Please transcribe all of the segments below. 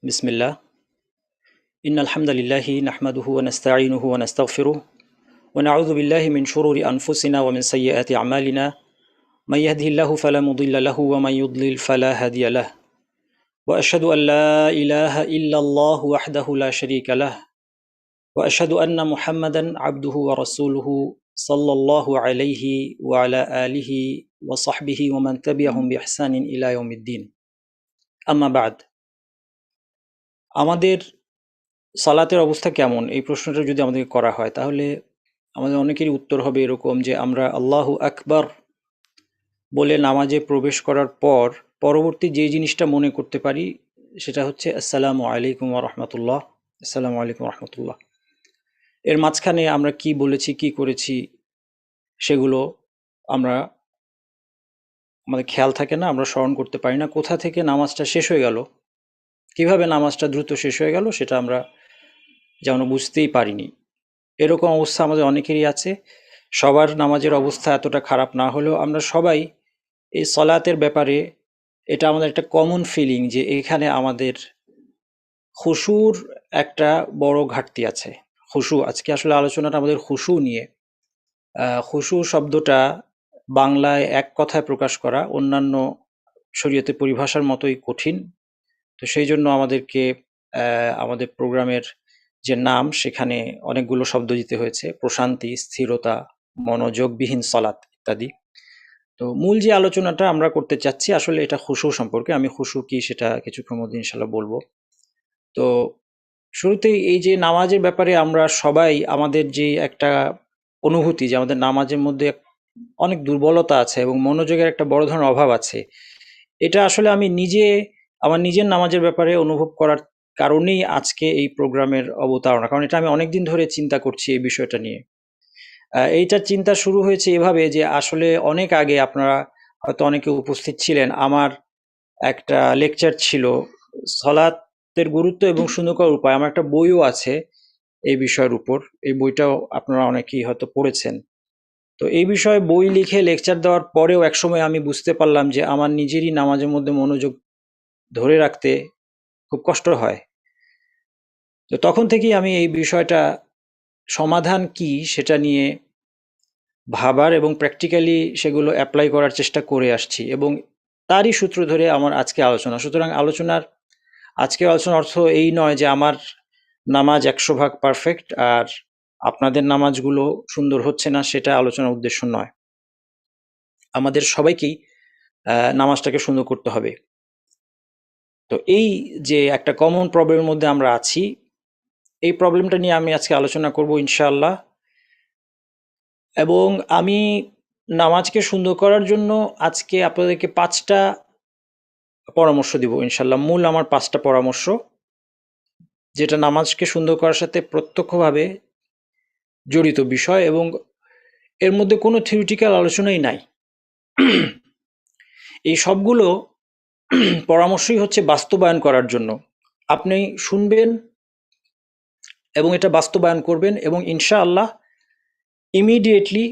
بسم الله إن الحمد لله نحمده ونستعينه ونستغفره ونعوذ بالله من شرور أنفسنا ومن سيئات أعمالنا من يهده الله فلا مضل له ومن يضلل فلا هادي له وأشهد أن لا إله إلا الله وحده لا شريك له وأشهد أن محمدا عبده ورسوله صلى الله عليه وعلى آله وصحبه ومن تبعهم بإحسان إلى يوم الدين أما بعد আমাদের সালাতের অবস্থা কেমন এই প্রশ্নটা যদি আমাদেরকে করা হয় তাহলে আমাদের অনেকেরই উত্তর হবে এরকম যে আমরা আল্লাহু আকবার বলে নামাজে প্রবেশ করার পর পরবর্তী যে জিনিসটা মনে করতে পারি সেটা হচ্ছে আসসালামু আলাইকুম ওয়া রাহমাতুল্লাহ। আসসালামু আলাইকুম ওয়া রাহমাতুল্লাহ। এর মাঝখানে আমরা কি বলেছি কি করেছি সেগুলো আমরা আমাদের খেয়াল থাকে না, আমরা স্মরণ করতে পারি না। কোথা থেকে নামাজটা শেষ হয়ে গেল, কিভাবে নামাজটা দ্রুত শেষ হয়ে গেল সেটা আমরা যেমন বুঝতেই পারিনি। এরকম অবস্থা আমাদের অনেকেরই আছে। সবার নামাজের অবস্থা এতটা খারাপ না হলেও আমরা সবাই এই সলাতের ব্যাপারে এটা আমাদের একটা কমন ফিলিং যে এখানে আমাদের খুশুর একটা বড় ঘাটতি আছে। খুশু, আজকে আসলে আলোচনাটা আমাদের খুশু নিয়ে। খুশু শব্দটা বাংলায় এক কথায় প্রকাশ করা অন্যান্য শরীয়তের পরিভাষার মতোই কঠিন। তো সেই জন্য আমাদেরকে আমাদের প্রোগ্রামের যে নাম সেখানে অনেকগুলো শব্দ দিতে হয়েছে: প্রশান্তি, স্থিরতা, মনোযোগবিহীন সলাৎ ইত্যাদি। তো মূল যে আলোচনাটা আমরা করতে চাচ্ছি আসলে এটা খুশু সম্পর্কে। আমি খুশু কি সেটা কিছুক্ষণ মধ্যে ইনশাল্লাহ বলবো। তো শুরুতেই এই যে নামাজের ব্যাপারে আমরা সবাই আমাদের যে একটা অনুভূতি যে আমাদের নামাজের মধ্যে অনেক দুর্বলতা আছে এবং মনোযোগের একটা বড় ধরনের অভাব আছে, এটা আসলে আমি নিজে আমার নিজের নামাজের ব্যাপারে অনুভব করার কারণেই আজকে এই প্রোগ্রামের অবতারণা। কারণ এটা আমি অনেকদিন ধরে চিন্তা করছি এই বিষয়টা নিয়ে। এইটার চিন্তা শুরু হয়েছে এভাবে যে আসলে অনেক আগে আপনারা হয়তো অনেকে উপস্থিত ছিলেন, আমার একটা লেকচার ছিল সলাতের গুরুত্ব এবং সুন্দর করার উপায়। আমার একটা বইও আছে এই বিষয়ের উপর। এই বইটাও আপনারা অনেকেই হয়তো পড়েছেন। তো এই বিষয়ে বই লিখে লেকচার দেওয়ার পরেও একসময় আমি বুঝতে পারলাম যে আমার নিজেরই নামাজের মধ্যে মনোযোগ ধরে রাখতে খুব কষ্ট হয়। তো তখন থেকেই আমি এই বিষয়টা সমাধান কি সেটা নিয়ে ভাবার এবং প্র্যাকটিক্যালি সেগুলো অ্যাপ্লাই করার চেষ্টা করে আসছি এবং তারই সূত্র ধরে আমার আজকে আলোচনা। সুতরাং আজকের আলোচনার অর্থ এই নয় যে আমার নামাজ 100% পারফেক্ট আর আপনাদের নামাজগুলো সুন্দর হচ্ছে না, সেটা আলোচনার উদ্দেশ্য নয়। আমাদের সবাইকেই নামাজটাকে সুন্দর করতে হবে। তো এই যে একটা কমন প্রবলেমের মধ্যে আমরা আছি, এই প্রবলেমটা নিয়ে আমি আজকে আলোচনা করব ইনশাআল্লাহ। এবং আমি নামাজকে সুন্দর করার জন্য আজকে আপনাদেরকে 5টা পরামর্শ দিব ইনশাআল্লাহ। মূল আমার 5টা পরামর্শ, যেটা নামাজকে সুন্দর করার সাথে প্রত্যক্ষভাবে জড়িত বিষয় এবং এর মধ্যে কোনো থিওরিটিক্যাল আলোচনাই নাই। এই সবগুলো পরামর্শই হচ্ছে বাস্তবায়ন করার জন্য। আপনি শুনবেন এবং এটা বাস্তবায়ন করবেন এবং ইনশাআল্লাহ ইমিডিয়েটলি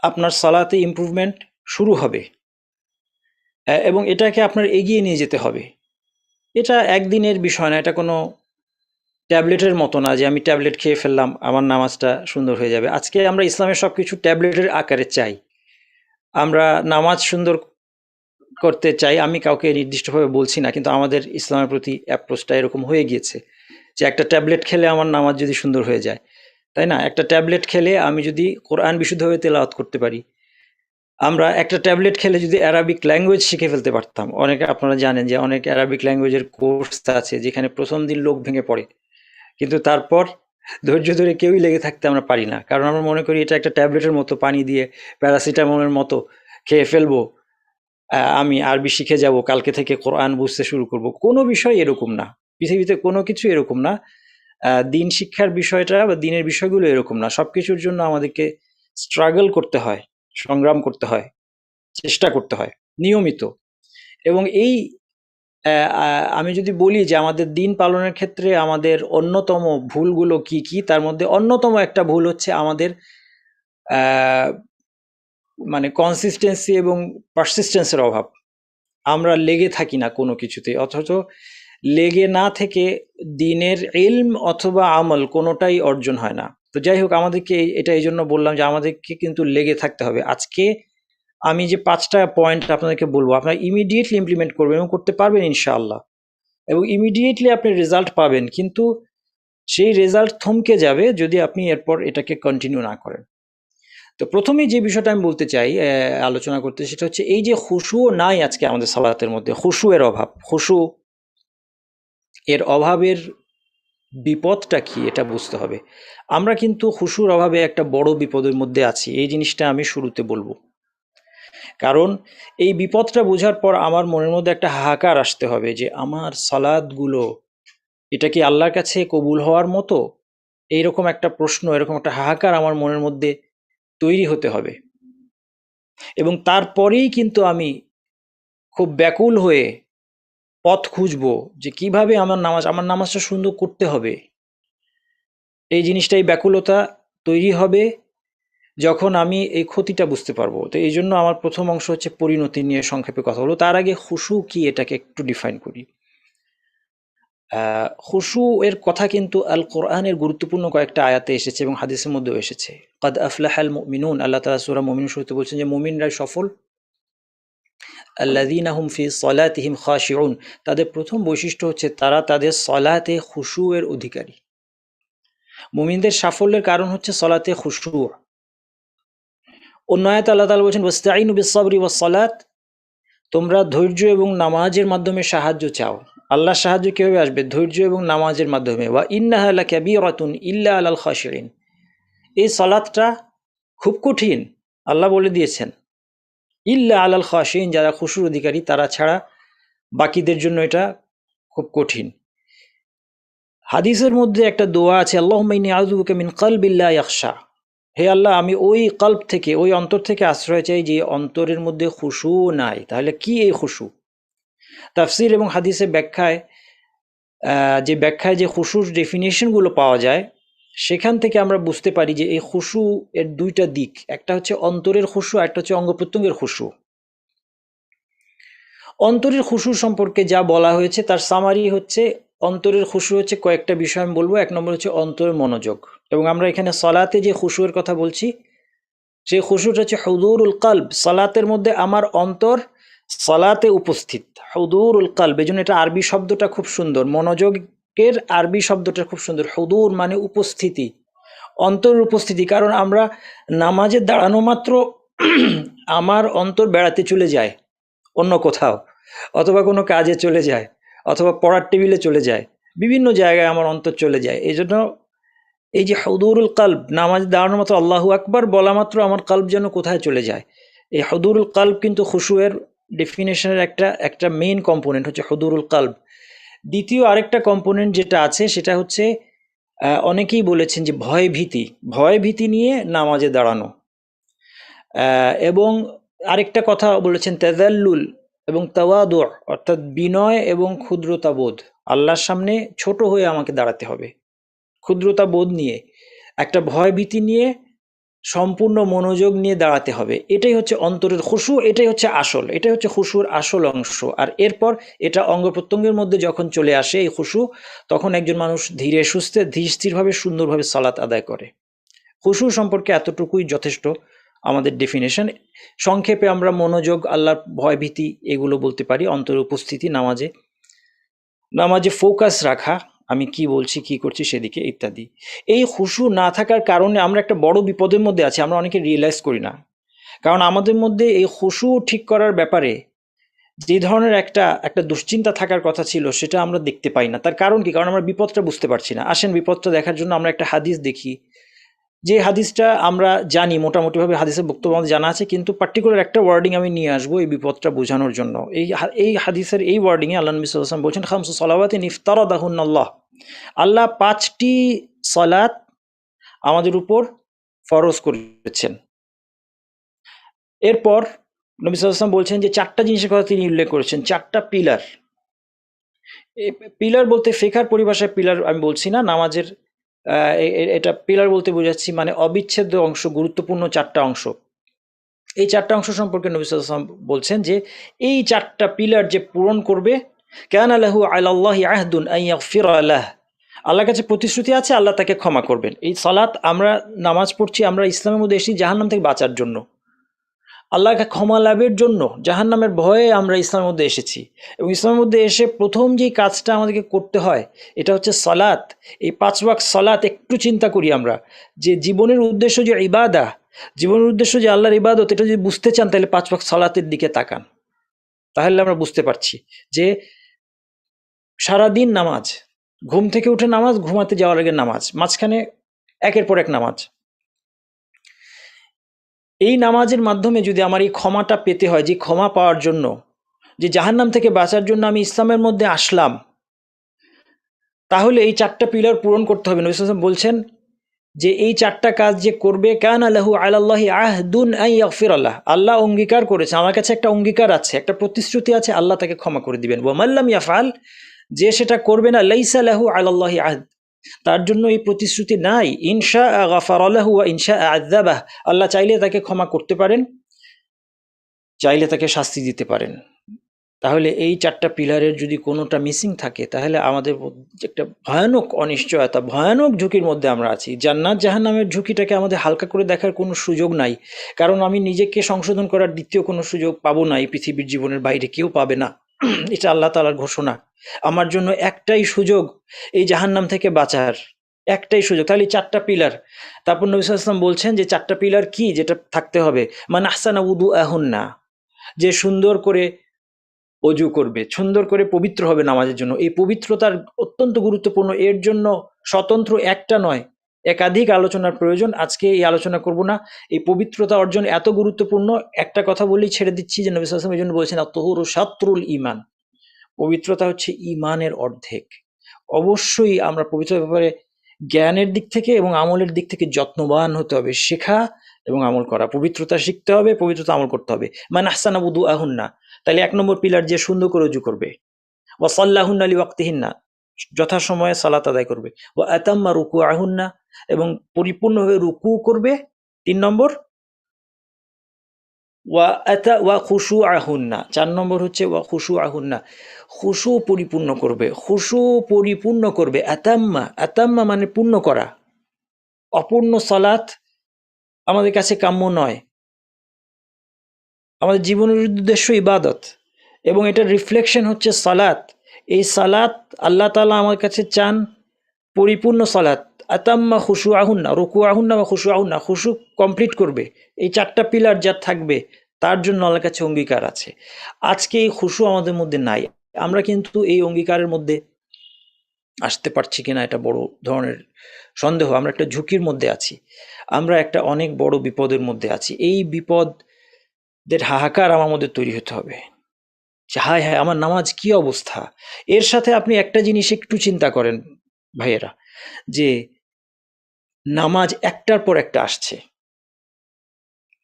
আপনার সালাতে ইমপ্রুভমেন্ট শুরু হবে এবং এটাকে আপনার এগিয়ে নিয়ে যেতে হবে। এটা একদিনের বিষয় না, এটা কোনো ট্যাবলেটের মতো না যে আমি ট্যাবলেট খেয়ে ফেললাম আমার নামাজটা সুন্দর হয়ে যাবে। আজকে আমরা ইসলামের সব কিছু ট্যাবলেটের আকারে চাই। আমরা নামাজ সুন্দর করতে চাই, আমি কাউকে নির্দিষ্টভাবে বলছি না, কিন্তু আমাদের ইসলামের প্রতি অ্যাপ্রোচটা এরকম হয়ে গিয়েছে যে একটা ট্যাবলেট খেলে আমার নামাজ যদি সুন্দর হয়ে যায়, তাই না? একটা ট্যাবলেট খেলে আমি যদি কোরআন বিশুদ্ধভাবে তেলাওয়াত করতে পারি, আমরা একটা ট্যাবলেট খেলে যদি অ্যারাবিক ল্যাঙ্গুয়েজ শিখে ফেলতে পারতাম। অনেকে আপনারা জানেন যে অনেক অ্যারাবিক ল্যাঙ্গুয়েজের কোর্স আছে যেখানে প্রথম দিন লোক ভেঙে পড়ে, কিন্তু তারপর ধৈর্য ধরে কেউই লেগে থাকতে আমরা পারি না। কারণ আমরা মনে করি এটা একটা ট্যাবলেটের মতো, পানি দিয়ে প্যারাসিটামলের মতো খেয়ে ফেলবো, আমি আরবি শিখে যাব, কালকে থেকে কোরআন বুঝতে শুরু করব। কোনো বিষয় এরকম না, পৃথিবীতে কোনো কিছু এরকম না। দিন শিক্ষার বিষয়টা বা দিনের বিষয়গুলো এরকম না। সবকিছুর জন্য আমাদেরকে স্ট্রাগল করতে হয়, সংগ্রাম করতে হয়, চেষ্টা করতে হয় নিয়মিত। এবং এই আমি যদি বলি যে আমাদের দিন পালনের ক্ষেত্রে আমাদের অন্যতম ভুলগুলো কি কি, তার মধ্যে অন্যতম একটা ভুল হচ্ছে আমাদের মানে কনসিস্টেন্সি এবং পারসিস্টেন্সের অভাব। আমরা লেগে থাকি না কোনো কিছুতে, অথচ লেগে না থেকে দিনের ইলম অথবা আমল কোনোটাই অর্জন হয় না। তো যাই হোক, আমাদেরকে এটা এই জন্য বললাম যে আমাদেরকে কিন্তু লেগে থাকতে হবে। আজকে আমি যে 5টা পয়েন্ট আপনাদেরকে বলবো, আপনারা ইমিডিয়েটলি ইমপ্লিমেন্ট করবেন এবং করতে পারবেন ইনশাআল্লাহ, এবং ইমিডিয়েটলি আপনি রেজাল্ট পাবেন। কিন্তু সেই রেজাল্ট থমকে যাবে যদি আপনি এরপর এটাকে কন্টিনিউ না করেন। তো প্রথমেই যে বিষয়টা আমি বলতে চাই, আলোচনা করতে, সেটা হচ্ছে এই যে খুশুও নাই আজকে আমাদের সালাতের মধ্যে, খুশু এর অভাব। খুশু এর অভাবের বিপদটা কি এটা বুঝতে হবে। আমরা কিন্তু খুশুর অভাবে একটা বড় বিপদের মধ্যে আছি, এই জিনিসটা আমি শুরুতে বলবো। কারণ এই বিপদটা বোঝার পর আমার মনের মধ্যে একটা হাহাকার আসতে হবে যে আমার সালাদগুলো এটা কি আল্লাহর কাছে কবুল হওয়ার মতো? এইরকম একটা প্রশ্ন, এরকম একটা হাহাকার আমার মনের মধ্যে তৈরি হতে হবে। এবং তারপরেই কিন্তু আমি খুব ব্যাকুল হয়ে পথ খুঁজবো যে কিভাবে আমার নামাজটা সুন্দর করতে হবে। এই জিনিসটাই ব্যাকুলতা তৈরি হবে যখন আমি এই ক্ষতিটা বুঝতে পারবো। তো এই জন্য আমার প্রথম অংশ হচ্ছে পরিণতি নিয়ে সংক্ষেপে কথা বলবো। তার আগে খুশু কি এটাকে একটু ডিফাইন করি। খুশু এর কথা কিন্তু আল কোরআনের গুরুত্বপূর্ণ কয়েকটা আয়াতে এসেছে এবং হাদিসের মধ্যেও এসেছে। কাদ আফলাহাল মুমিনুন, আল্লাহ তাআলা সূরা মুমিনুন শুরুতে বলছেন যে মুমিনরাই সফল। আল্লাযীনা হুম ফি সলাতিহিম খাশিউন, তাদের প্রথম বৈশিষ্ট্য হচ্ছে তারা তাদের সলাতে খুশু এর অধিকারী। মুমিনদের সাফল্যের কারণ হচ্ছে সলাতে খুশু। অন্য আয়াতে আল্লাহ তাআলা বলছেন ওয়াস্তাঈনু বিস-সাবরি ওয়াস-সালাত, তোমরা ধৈর্য এবং নামাজের মাধ্যমে সাহায্য চাও। আল্লাহর সাহায্য কিভাবে আসবে? ধৈর্য এবং নামাজের মাধ্যমে। ওয়া ইন্নাহা লাকাবীরাতুন ইল্লা আলাল খাশিঈন, এই সালাতটা খুব কঠিন, আল্লাহ বলে দিয়েছেন। ইল্লা আলাল খাশিঈন, যারা খুশুর অধিকারী তারা ছাড়া বাকিদের জন্য এটা খুব কঠিন। হাদিসের মধ্যে একটা দোয়া আছে, আল্লাহুম্মা ইন্নী আউযু বিকা মিন কলবিন লা ইয়াখশা, হে আল্লাহ আমি ওই কল্ব থেকে, ওই অন্তর থেকে আশ্রয় চাই যে অন্তরের মধ্যে খুশু নাই। তাহলে কি এই খুশু? তাফসির এবং হাদিসের ব্যাখ্যায় যে খুশুর ডেফিনেশনগুলো পাওয়া যায় সেখান থেকে আমরা বুঝতে পারি যে এই খুশু এর দুইটা দিক, একটা হচ্ছে অন্তরের খুশু, একটা হচ্ছে অঙ্গ প্রত্যঙ্গের খুশু। অন্তরের খুশু সম্পর্কে যা বলা হয়েছে তার সামারি হচ্ছে, অন্তরের খুশু হচ্ছে কয়েকটা বিষয় আমি বলবো। এক নম্বর হচ্ছে অন্তরের মনোযোগ, এবং আমরা এখানে সলাতে যে খুশুয়ের কথা বলছি সেই খুশুটা হচ্ছে হুদুরুল কলব, সালাতের মধ্যে আমার অন্তর সালাতে উপস্থিত, হুদুরুল কলব। এই জন্য এটা আরবি শব্দটা খুব সুন্দর, মনোযোগের আরবি শব্দটা খুব সুন্দর। হুদুর মানে উপস্থিতি, অন্তরের উপস্থিতি। কারণ আমরা নামাজে দাঁড়ানো মাত্র আমার অন্তর বেড়াতে চলে যায় অন্য কোথাও, অথবা কোনো কাজে চলে যায়, অথবা পড়ার টেবিলে চলে যায়, বিভিন্ন জায়গায় আমার অন্তর চলে যায়। এই জন্য এই যে হুদুরুল কলব, নামাজ দাঁড়ানো মাত্র আল্লাহু আকবার বলা মাত্র আমার কলব যেন কোথায় চলে যায়। এই হুদুরুল কলব কিন্তু খুশুয়ের ডেফিনেশনের একটা মেইন কম্পোনেন্ট হচ্ছে হুদুরুল কলব। দ্বিতীয় আরেকটা কম্পোনেন্ট যেটা আছে সেটা হচ্ছে অনেকেই বলেছেন যে ভয় ভীতি নিয়ে নামাজে দাঁড়ানো। এবং আরেকটা কথা বলেছেন তাযাল্লুল এবং তাওয়াদু, অর্থাৎ বিনয় এবং ক্ষুদ্রতা বোধ। আল্লাহর সামনে ছোট হয়ে আমাকে দাঁড়াতে হবে, ক্ষুদ্রতা বোধ নিয়ে, একটা ভয় ভীতি নিয়ে, সম্পূর্ণ মনোযোগ নিয়ে দাঁড়াতে হবে। এটাই হচ্ছে অন্তরের খুশু, এটাই হচ্ছে খুশুর আসল অংশ। আর এরপর এটা অঙ্গ প্রত্যঙ্গের মধ্যে যখন চলে আসে এই খুশু, তখন একজন মানুষ ধীরে সুস্থে ধীর স্থিরভাবে সুন্দরভাবে সালাত আদায় করে। খুশু সম্পর্কে এতটুকুই যথেষ্ট আমাদের ডেফিনেশন। সংক্ষেপে আমরা মনোযোগ, আল্লাহর ভয় ভীতি এগুলো বলতে পারি। অন্তরের উপস্থিতি, নামাজে ফোকাস রাখা, আমি কি বলছি কি করছি সেদিকে, ইত্যাদি। এই খুশু না থাকার কারণে আমরা একটা বড় বিপদের মধ্যে আছি, আমরা অনেকে রিয়েলাইজ করি না। কারণ আমাদের মধ্যে এই খুশু ঠিক করার ব্যাপারে যে ধরনের একটা দুশ্চিন্তা থাকার কথা ছিল সেটা আমরা দেখতে পাই না। তার কারণ কি? কারণ আমরা বিপদটা বুঝতে পারছি না। আসেন বিপদটা দেখার জন্য আমরা একটা হাদিস দেখি, যে হাদিসটা আমরা জানি মোটামুটিভাবে, হাদিসের বক্তব্য আমাদের জানা আছে, কিন্তু পার্টিকুলার একটা ওয়ার্ডিং আমি নিয়ে আসবো এই বিপদটা বোঝানোর জন্য। এই হাদিসের এই ওয়ার্ডিংয়ে আল্লাহ নবী সাল্লাল্লাহু আলাইহি ওয়াসাল্লাম বলছেন খামসু সালাওয়াতিন ইফতারাদাহুন্নাল্লাহ, আল্লাহ 5টি সালাত আমাদের উপর ফরজ করেছেন। এরপর নবী সাল্লাল্লাহু আলাইহি ওয়াসাল্লাম বলছেন যে 4টা জিনিসের কথা তিনি উল্লেখ করেছেন, 4টা পিলার। পিলার বলতে ফিকহার পরিভাষায় পিলার আমি বলছি না, নামাজের এটা পিলার বলতে বোঝাচ্ছি মানে অবিচ্ছেদ্য অংশ, গুরুত্বপূর্ণ 4টা অংশ। এই 4টা অংশ সম্পর্কে নবী সাল্লাল্লাহু আলাইহি ওয়াসাল্লাম বলছেন যে এই 4টা পিলার যে পূরণ করবে কানা লাহু আলাল্লাহি আহদুন আন ইয়াগফিরা লাহ, আল্লাহর কাছে প্রতিশ্রুতি আছে আল্লাহ তাকে ক্ষমা করবেন। এই সালাত আমরা নামাজ পড়ছি, আমরা ইসলামের মধ্যে এসেছি জাহান্নাম থেকে বাঁচার জন্য, আল্লাহকে ক্ষমা লাভের জন্য, জাহান্নামের ভয়ে আমরা ইসলামের মধ্যে এসেছি। এবং ইসলামের মধ্যে এসে প্রথম যেই কাজটা আমাদেরকে করতে হয় এটা হচ্ছে সালাত। এই 5 ওয়াক্ত সালাত একটু চিন্তা করি আমরা, যে জীবনের উদ্দেশ্য যে ইবাদা, জীবনের উদ্দেশ্য যে আল্লাহর ইবাদত, এটা যদি বুঝতে চান তাহলে 5 ওয়াক্ত সালাতের দিকে তাকান, তাহলে আমরা বুঝতে পারছি যে সারাদিন নামাজ, ঘুম থেকে উঠে নামাজ, ঘুমাতে যাওয়ার আগে নামাজ, মাঝখানে একের পর এক নামাজ। এই নামাজের মাধ্যমে যদি আমার এই ক্ষমাটা পেতে হয়, যে ক্ষমা পাওয়ার জন্য, যে জাহান্নাম থেকে বাঁচার জন্য আমি ইসলামের মধ্যে আসলাম, তাহলে এই 4টা পিলার পূরণ করতে হবে। নবী সাল্লাল্লাহু আলাইহি ওয়াসাল্লাম বলছেন যে এই 4টা কাজ যে করবে, কানা লাহু আলাল্লাহি আহদুন আন ইয়াগফিরাল্লাহ, আল্লাহ অঙ্গীকার করেছে, আমার কাছে একটা অঙ্গীকার আছে, একটা প্রতিশ্রুতি আছে, আল্লাহ তাকে ক্ষমা করে দিবেন। ওয়া মান লাম ইয়াফআল, যে সেটা করবে না, লাইসা লাহু আলাল্লাহি আহদ, তার জন্য এই প্রতিশ্রুতি নাই। ইনশা গাফারা লাহু ওয়া ইনশা আযাবাহ, আল্লাহ চাইলে তাকে ক্ষমা করতে পারেন, চাইলে তাকে শাস্তি দিতে পারেন। তাহলে এই 4টা পিলারের যদি কোনোটা মিসিং থাকে, তাহলে আমাদের মধ্যে একটা ভয়ানক অনিশ্চয়তা, ভয়ানক ঝুঁকির মধ্যে আমরা আছি। জান্নাত জাহান্নামের ঝুঁকিটাকে আমাদের হালকা করে দেখার কোনো সুযোগ নাই, কারণ আমি নিজেকে সংশোধন করার দ্বিতীয় কোনো সুযোগ পাবো না, এই পৃথিবীর জীবনের বাইরে কেউ পাবে না। এটা আল্লাহ তাআলার ঘোষণা। আমার জন্য একটাই সুযোগ এই জাহান্নাম থেকে বাঁচার, একটাই সুযোগ। তাহলে 4টা পিলার। তারপর নবী সাল্লাল্লাহু আলাইহি ওয়াসাল্লাম বলছেন যে 4টা পিলার কি, যেটা থাকতে হবে, মান আহসানা উদুআহুন্না, যে সুন্দর করে অজু করবে, সুন্দর করে পবিত্র হবে নামাজের জন্য। এই পবিত্রতার অত্যন্ত গুরুত্বপূর্ণ, এর জন্য স্বতন্ত্র একটা নয় একাধিক আলোচনার প্রয়োজন। আজকে এই আলোচনা করব না। এই পবিত্রতা অর্জন এত গুরুত্বপূর্ণ, একটা কথা বলেই ছেড়ে দিচ্ছি যে নবী সাল্লাল্লাহু আলাইহি ওয়াসাল্লাম এই জন্য বলেছেন আত-তুহুরু শাত্রুল ঈমান, পবিত্রতা হচ্ছে ঈমানের অর্ধেক। অবশ্যই আমরা পবিত্রতার ব্যাপারে জ্ঞানের দিক থেকে এবং আমলের দিক থেকে যত্নবান হতে হবে, শেখা এবং আমল করা। পবিত্রতা শিখতে হবে, পবিত্রতা আমল করতে হবে। মান আহসানা উদুআহুন্না, তাহলে 1 নম্বর পিলার, যে সুন্দর করে অজু করবে। ওয়া সাল্লাহুন্না লিওয়াক্তিহিন্না, যথাসময়ে সালাত আদায় করবে। ওয়া আতাম্মা রুকুআহুন্না, এবং পরিপূর্ণভাবে রুকু করবে। 3 নম্বর ওয়া খুশুআহুন্না, 4 নম্বর হচ্ছে ওয়া খুশুআহুন্না, খুশু পরিপূর্ণ করবে, খুশু পরিপূর্ণ করবে। আতাম্মা, আতাম্মা মানে পূর্ণ করা। অপূর্ণ সালাত আমাদের কাছে কাম্য নয়। আমাদের জীবনের উদ্দেশ্য ইবাদত, এবং এটার রিফ্লেকশন হচ্ছে সালাত। এই সালাত আল্লাহ তাআলা আমার কাছে চান পরিপূর্ণ সালাত। আতাম্মা খুশুআহুন্না, রুকুআহুন্না ওয়া খুশুআহুন্না, খুশু কমপ্লিট করবে। এই 4টা পিলার যার থাকবে তার জন্য আল্লাহর কাছে অঙ্গীকার আছে। আজকে এই খুশু আমাদের মধ্যে নাই। আমরা কিন্তু এই অঙ্গীকারের মধ্যে আসতে পারছি কিনা এটা বড় ধরনের সন্দেহ। আমরা একটা ঝুঁকির মধ্যে আছি, আমরা একটা অনেক বড় বিপদের মধ্যে আছি। এই বিপদের হাহাকার আমার মধ্যে তৈরি হতে হবে যে হায় হায় আমার নামাজ কি অবস্থা। এর সাথে আপনি একটা জিনিস একটু চিন্তা করেন ভাইয়েরা, যে নামাজ একটার পর একটা আসছে।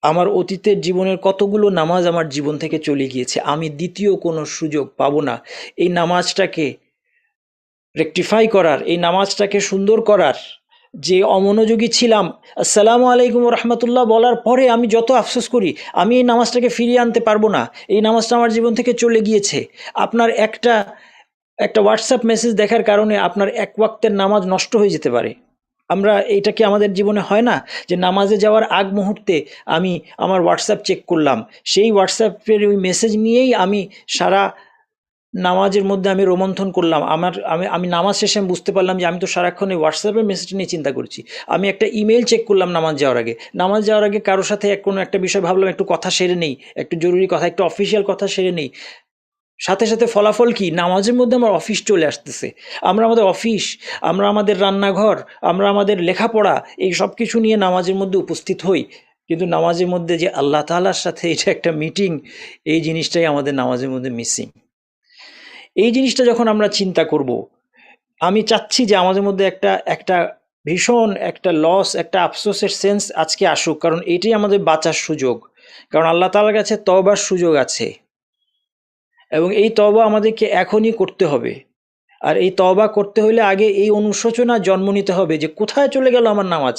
আমার অতীতের জীবনের কতগুলো নামাজ আমার জীবন থেকে চলে গিয়েছে, আমি দ্বিতীয় কোনো সুযোগ পাবো না এই নামাজটাকে রেকটিফাই করার, এই নামাজটাকে সুন্দর করার। যে অমনোযোগী ছিলাম, আসসালামু আলাইকুম রহমতুল্লাহ বলার পরে আমি যত আফসোস করি, আমি এই নামাজটাকে ফিরিয়ে আনতে পারবো না, এই নামাজটা আমার জীবন থেকে চলে গিয়েছে। আপনার একটা হোয়াটসঅ্যাপ মেসেজ দেখার কারণে আপনার 1 ওয়াক্তের নামাজ নষ্ট হয়ে যেতে পারে। আমরা এইটা কি আমাদের জীবনে হয় না, যে নামাজে যাওয়ার আগ মুহূর্তে আমি আমার হোয়াটসঅ্যাপ চেক করলাম, সেই হোয়াটসঅ্যাপের ওই মেসেজ নিয়েই আমি সারা নামাজের মধ্যে আমি রোমন্থন করলাম। আমি নামাজ শেষে আমি বুঝতে পারলাম যে আমি তো সারাক্ষণ এই হোয়াটসঅ্যাপের মেসেজ নিয়ে চিন্তা করছি। আমি একটা ইমেল চেক করলাম নামাজ যাওয়ার আগে, কারোর সাথে কোনো একটা বিষয় ভাবলাম একটু কথা সেরে নেই, একটু জরুরি কথা, একটু অফিসিয়াল কথা সেরে নেই। সাথে সাথে ফলাফল কি, নামাজের মধ্যে আমার অফিস চলে আসতেছে। আমরা আমাদের অফিস, আমরা আমাদের রান্নাঘর, আমরা আমাদের লেখাপড়া, এই সব কিছু নিয়ে নামাজের মধ্যে উপস্থিত হই, কিন্তু নামাজের মধ্যে যে আল্লাহ তাআলার সাথে এটা একটা মিটিং, এই জিনিসটাই আমাদের নামাজের মধ্যে মিসিং। এই জিনিসটা যখন আমরা চিন্তা করব, আমি চাচ্ছি যে আমাদের মধ্যে একটা ভীষণ একটা লস, একটা আফসোসের সেন্স আজকে আসুক, কারণ এটাই আমাদের বাঁচার সুযোগ। কারণ আল্লাহ তাআলার কাছে তওবার সুযোগ আছে, এবং এই তওবা আমাদেরকে এখনই করতে হবে। আর এই তওবা করতে হলে আগে এই অনুশোচনা জন্ম নিতে হবে যে কোথায় চলে গেল আমার নামাজ।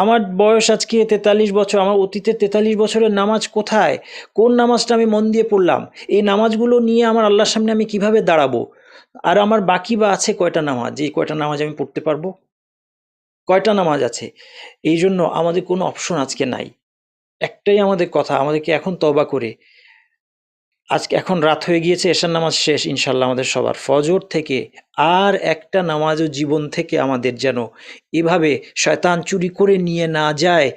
আমার বয়স আজকে 43 বছর, আমার অতীতের 43 বছরের নামাজ কোথায়? কোন নামাজটা আমি মন দিয়ে পড়লাম? এই নামাজগুলো নিয়ে আমার আল্লাহর সামনে আমি কিভাবে দাঁড়াবো? আর আমার বাকি বা আছে কয়টা নামাজ? যে কয়টা নামাজ আমি পড়তে পারবো? কয়টা নামাজ আছে? এই জন্য আমাদের কোনো অপশন আজকে নাই। একটাই আমাদের কথা, আমাদেরকে এখন তওবা করে, আজকে এখন রাত হয়ে গিয়েছে, এশার নামাজ শেষ ইনশাল্লাহ আমাদের সবার, ফজর থেকে আর একটা নামাজও জীবন থেকে আমাদের যেন এভাবে শয়তান চুরি করে নিয়ে না যায়,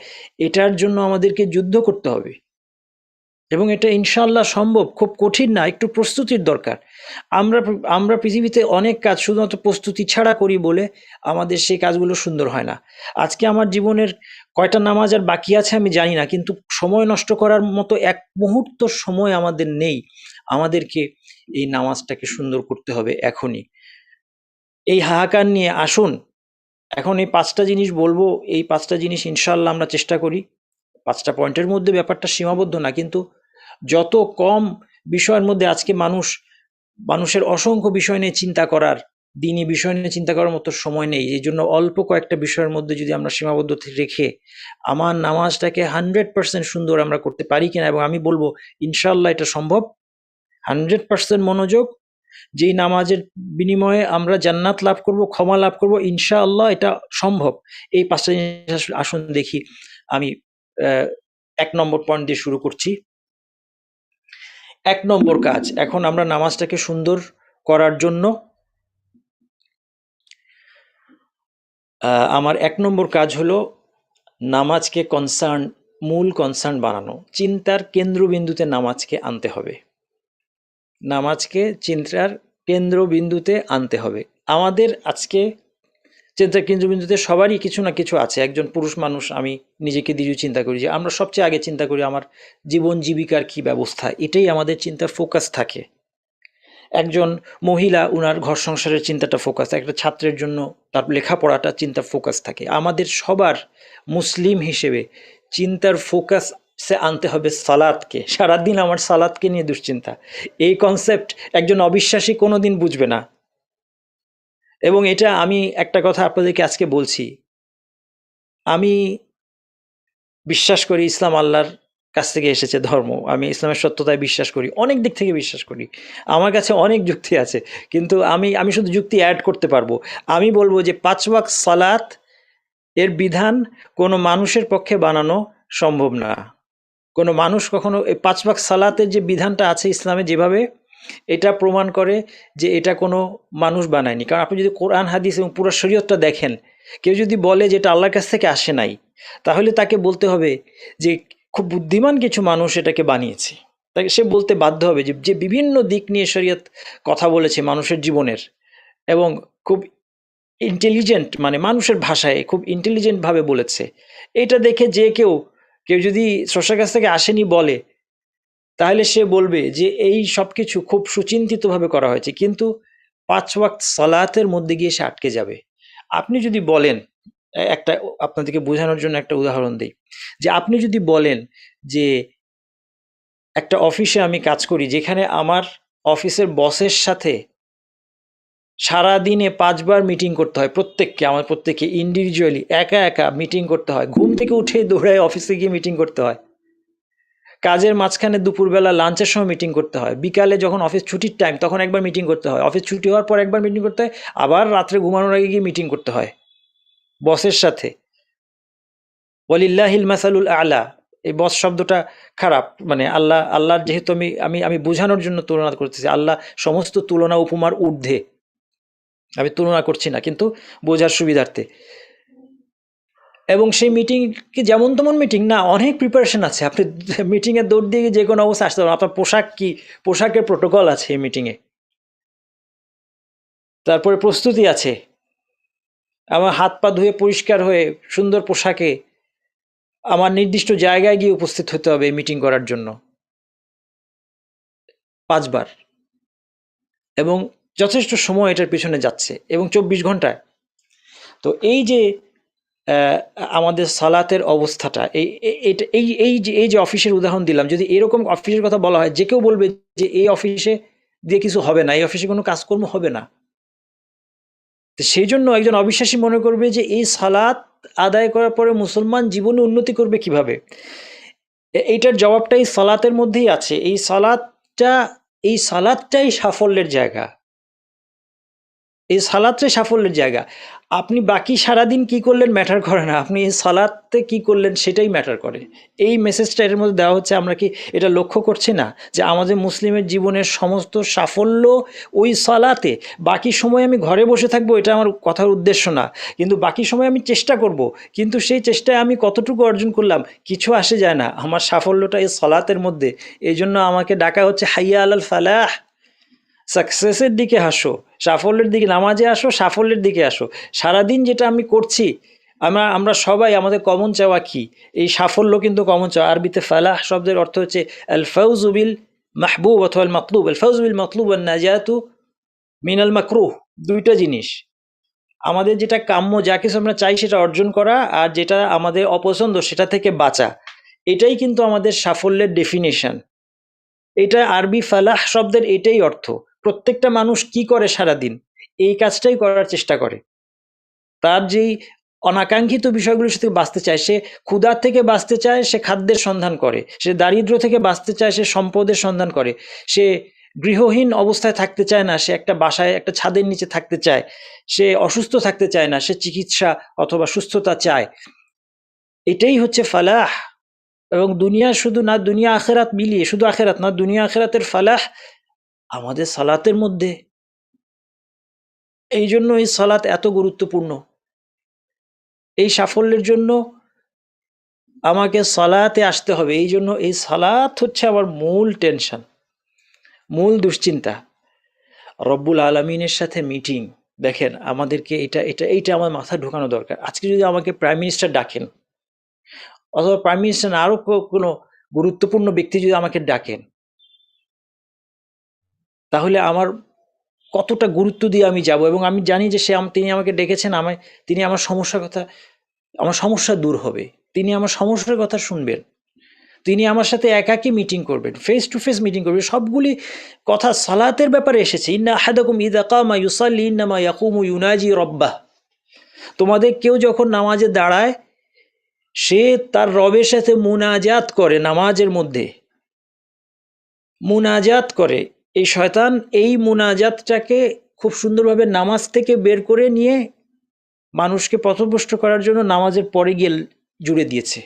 এটার জন্য আমাদেরকে যুদ্ধ করতে হবে। এবং এটা ইনশাল্লাহ সম্ভব, খুব কঠিন না, একটু প্রস্তুতির দরকার। আমরা আমরা পৃথিবীতে অনেক কাজ শুধুমাত্র প্রস্তুতি ছাড়া করি বলে আমাদের সেই কাজগুলো সুন্দর হয় না। আজকে আমার জীবনের কয়টা নামাজ আর বাকি আছে আমি জানি না, কিন্তু সময় নষ্ট করার মতো এক মুহূর্ত সময় আমাদের নেই। আমাদেরকে এই নামাজটাকে সুন্দর করতে হবে এখনই। এই হাহাকার নিয়ে আসুন, এখন এই 5টা জিনিস বলবো, এই 5টা জিনিস ইনশাল্লাহ আমরা চেষ্টা করি। 5টা পয়েন্টের মধ্যে ব্যাপারটা সীমাবদ্ধ না, কিন্তু যত কম বিষয়ের মধ্যে আজকে মানুষের অসংখ্য বিষয় নিয়ে চিন্তা করার, দিনই বিষয় নিয়ে চিন্তা করার মতো সময় নেই। এই জন্য অল্প কয়েকটা বিষয়ের মধ্যে যদি আমরা সীমাবদ্ধ রেখে আমার নামাজটাকে 100% সুন্দর আমরা করতে পারি কিনা, এবং আমি বলবো ইনশাল্লাহ এটা সম্ভব। 100% মনোযোগ, যেই নামাজের বিনিময়ে আমরা জান্নাত লাভ করব, ক্ষমা লাভ করব, ইনশাআল্লাহ এটা সম্ভব। এই 5টা জিনিস আসুন দেখি। আমি 1 নম্বর পয়েন্ট দিয়ে শুরু করছি। 1 নম্বর কাজ, এখন আমরা নামাজটাকে সুন্দর করার জন্য আমার 1 নম্বর কাজ হলো নামাজকে মূল কনসার্ন বানানো। চিন্তার কেন্দ্রবিন্দুতে নামাজকে আনতে হবে। নামাজকে চিন্তার কেন্দ্রবিন্দুতে আনতে হবে। আমাদের আজকে চিন্তার কেন্দ্রবিন্দুতে সবারই কিছু না কিছু আছে। একজন পুরুষ মানুষ, আমি নিজেকে দিয়েও চিন্তা করি যে আমরা সবচেয়ে আগে চিন্তা করি আমার জীবন জীবিকার কি ব্যবস্থা, এটাই আমাদের চিন্তার ফোকাস থাকে। একজন মহিলা, উনার ঘর সংসারের চিন্তাটা ফোকাস, একটা ছাত্রের জন্য তার লেখাপড়াটা চিন্তার ফোকাস থাকে। আমাদের সবার মুসলিম হিসেবে চিন্তার ফোকাসে আনতে হবে সালাতকে। সারাদিন আমার সালাতকে নিয়ে দুশ্চিন্তা, এই কনসেপ্ট একজন অবিশ্বাসী কোনোদিন বুঝবে না। এবং এটা আমি একটা কথা আপনাদেরকে আজকে বলছি, আমি বিশ্বাস করি ইসলাম আল্লাহর কাছ থেকে এসেছে ধর্ম, আমি ইসলামের সত্যতায় বিশ্বাস করি, অনেক দিক থেকে বিশ্বাস করি। আমার কাছে অনেক যুক্তি আছে, কিন্তু আমি শুধু যুক্তি অ্যাড করতে পারবো। আমি বলবো যে 5 ওয়াক্ত সালাত এর বিধান কোনো মানুষের পক্ষে বানানো সম্ভব না। কোনো মানুষ কখনো এই 5 ওয়াক্ত সালাতের যে বিধানটা আছে ইসলামে যেভাবে, এটা প্রমাণ করে যে এটা কোনো মানুষ বানায়নি। কারণ আপনি যদি কোরআন হাদিস এবং পুরো শরীয়তটা দেখেন, কেউ যদি বলে যে এটা আল্লাহর কাছ থেকে আসে নাই, তাহলে তাকে বলতে হবে যে খুব বুদ্ধিমান কিছু মানুষ এটাকে বানিয়েছে। তাকে সে বলতে বাধ্য হবে যে যে বিভিন্ন দিক নিয়ে শরীয়ত কথা বলেছে মানুষের জীবনের, এবং খুব ইন্টেলিজেন্ট, মানে মানুষের ভাষায় খুব ইন্টেলিজেন্টভাবে বলেছে। এটা দেখে যে কেউ যদি স্রষ্টার কাছ থেকে আসেনি বলে, তাহলে সে বলবে যে এই সব কিছু খুব সুচিন্তিতভাবে করা হয়েছে, কিন্তু 5 ওয়াক্ত সালাতের মধ্যে গিয়ে সে আটকে যাবে। আপনি যদি বলেন, একটা আপনাদেরকে বোঝানোর জন্য একটা উদাহরণ দিই, যে আপনি যদি বলেন যে একটা অফিসে আমি কাজ করি, যেখানে আমার অফিসের বসের সাথে সারাদিনে 5 বার মিটিং করতে হয়, প্রত্যেককে ইন্ডিভিজুয়ালি একা একা মিটিং করতে হয়, ঘুম থেকে উঠেই দৌড়ায় অফিসে গিয়ে মিটিং করতে হয়, কাজের মাঝখানে দুপুরবেলা লাঞ্চের সময় মিটিং করতে হয়, বিকালে যখন অফিস ছুটির টাইম তখন একবার মিটিং করতে হয়, অফিস ছুটি হওয়ার পর একবার মিটিং করতে হয়, আবার রাত্রে ঘুমানোর আগে গিয়ে মিটিং করতে হয় বসের সাথে। ওয়ালিল্লাহিল মাসালুল আলা, এই বস শব্দটা খারাপ, মানে আল্লাহর যেহেতু আমি বোঝানোর জন্য তুলনা করতেছি, আল্লাহ সমস্ত তুলনা উপমার ঊর্ধ্বে, আমি তুলনা করছি না, কিন্তু বোঝার সুবিধার্থে। এবং সেই মিটিং কি যেমন তেমন মিটিং না, অনেক প্রিপারেশন আছে। আপনি মিটিংয়ে দৌড় দিয়ে যে কোনো অবস্থা আসতে পারেন। আপনার পোশাক কি, পোশাকের প্রোটোকল আছে এই মিটিংয়ে, তারপরে প্রস্তুতি আছে। আমার হাত পা ধুয়ে পরিষ্কার হয়ে সুন্দর পোশাকে আমার নির্দিষ্ট জায়গায় গিয়ে উপস্থিত হতে হবে এই মিটিং করার জন্য 5 বার, এবং যথেষ্ট সময় এটার পিছনে যাচ্ছে, এবং 24 ঘন্টায়। তো এই যে আমাদের সালাতের অবস্থাটা, এই যে অফিসের উদাহরণ দিলাম, যদি এরকম অফিসের কথা বলা হয়, যে কেউ বলবে যে এই অফিসে দিয়ে কিছু হবে না, এই অফিসে কোনো কাজকর্ম হবে না। তো সেই জন্য একজন অবিশ্বাসী মনে করবে যে এই সালাত আদায় করার পরে মুসলমান জীবনে উন্নতি করবে কিভাবে। এইটার জবাবটা এই সালাতের মধ্যেই আছে। এই সালাতটাই সাফল্যের জায়গা, এই সালাতটাই সাফল্যের জায়গা। আপনি বাকি সারাদিন কি করলেন ম্যাটার করে না, আপনি এই সালাতে কি করলেন সেটাই ম্যাটার করে। এই মেসেজটা এর মধ্যে দেওয়া হচ্ছে। আমরা কি এটা লক্ষ্য করছি না যে আমাদের মুসলিমের জীবনের সমস্ত সাফল্য ওই সালাতে? বাকি সময় আমি ঘরে বসে থাকবো, এটা আমার কথার উদ্দেশ্য না, কিন্তু বাকি সময় আমি চেষ্টা করব, কিন্তু সেই চেষ্টায় আমি কতটুকু অর্জন করলাম কিছু আসে যায় না। আমার সাফল্যটা এই সালাতের মধ্যে। এই জন্য আমাকে ডাকা হচ্ছে হাইয়া আলাল ফালাহ, সাকসেসের দিকে আসো, সাফল্যের দিকে, নামাজে আসো, সাফল্যের দিকে আসো। সারাদিন যেটা আমি করছি, আমরা সবাই, আমাদের কমন চাওয়া কি? এই সাফল্য কিন্তু কমন চাওয়া। আরবিতে ফালাহ শব্দের অর্থ হচ্ছে আল ফাউজু বিল মাহবুব অথবা আল মাতলুব। আল ফাউজু বিল মাতলুব আন নাজাতু মিনাল মাকরুহ, দুইটা জিনিস। আমাদের যেটা কাম্য, যা কিছু আমরা চাই সেটা অর্জন করা, আর যেটা আমাদের অপছন্দ সেটা থেকে বাঁচা, এটাই কিন্তু আমাদের সাফল্যের ডেফিনেশন। এটা আরবি ফালাহ শব্দের এটাই অর্থ। প্রত্যেকটা মানুষ কি করে সারাদিন? এই কাজটাই করার চেষ্টা করে। তার যেই অনাকাঙ্ক্ষিত বিষয়গুলোর সাথে বাঁচতে চায়, সে ক্ষুধা থেকে বাঁচতে চায়, সে খাদ্যের সন্ধান করে। সে দারিদ্র থেকে বাঁচতে চায়, সে সম্পদের সন্ধান করে। সে গৃহহীন অবস্থায় থাকতে চায় না, সে একটা বাসায়, একটা ছাদের নিচে থাকতে চায়। সে অসুস্থ থাকতে চায় না, সে চিকিৎসা অথবা সুস্থতা চায়। এটাই হচ্ছে ফালাহ। এবং দুনিয়া, শুধু না দুনিয়া আখেরাত মিলিয়ে, শুধু আখেরাত না, দুনিয়া আখেরাতের ফালাহ আমাদের সালাতের মধ্যে। এই জন্য এই সালাত এত গুরুত্বপূর্ণ। এই সাফল্যের জন্য আমাকে সালাতে আসতে হবে। এই জন্য এই সালাত হচ্ছে আমার মূল টেনশন, মূল দুশ্চিন্তা। রব্বুল আলমিনের সাথে মিটিং। দেখেন, আমাদেরকে এইটা আমার মাথায় ঢোকানো দরকার। আজকে যদি আমাকে প্রাইম মিনিস্টার ডাকেন, অথবা প্রাইম মিনিস্টার না, আরও কোনো গুরুত্বপূর্ণ ব্যক্তি যদি আমাকে ডাকেন, তাহলে আমার কতটা গুরুত্ব দিয়ে আমি যাব। এবং আমি জানি যে তিনি আমাকে ডেকেছেন, তিনি আমার সমস্যা দূর হবে, তিনি আমার সমস্যার কথা শুনবেন, তিনি আমার সাথে একাকী মিটিং করবেন, ফেস টু ফেস মিটিং করবেন। সবগুলি কথা সালাতের ব্যাপারে এসেছে। ইন্না আহাদাকুম ইযা কামা ইউসাল্লি ইন্নামা ইয়াকুমু ইউনাজি রব্বাহ। তোমাদের কেউ যখন নামাজে দাঁড়ায়, সে তার রবের সাথে মুনাজাত করে। নামাজের মধ্যে মুনাজাত করে। এই শয়তান এই মুনাজাতটাকে খুব সুন্দরভাবে নামাজ থেকে বের করে নিয়ে মানুষকে পথভ্রষ্ট করার জন্য নামাজের পরে গিয়ে জুড়ে দিয়েছে।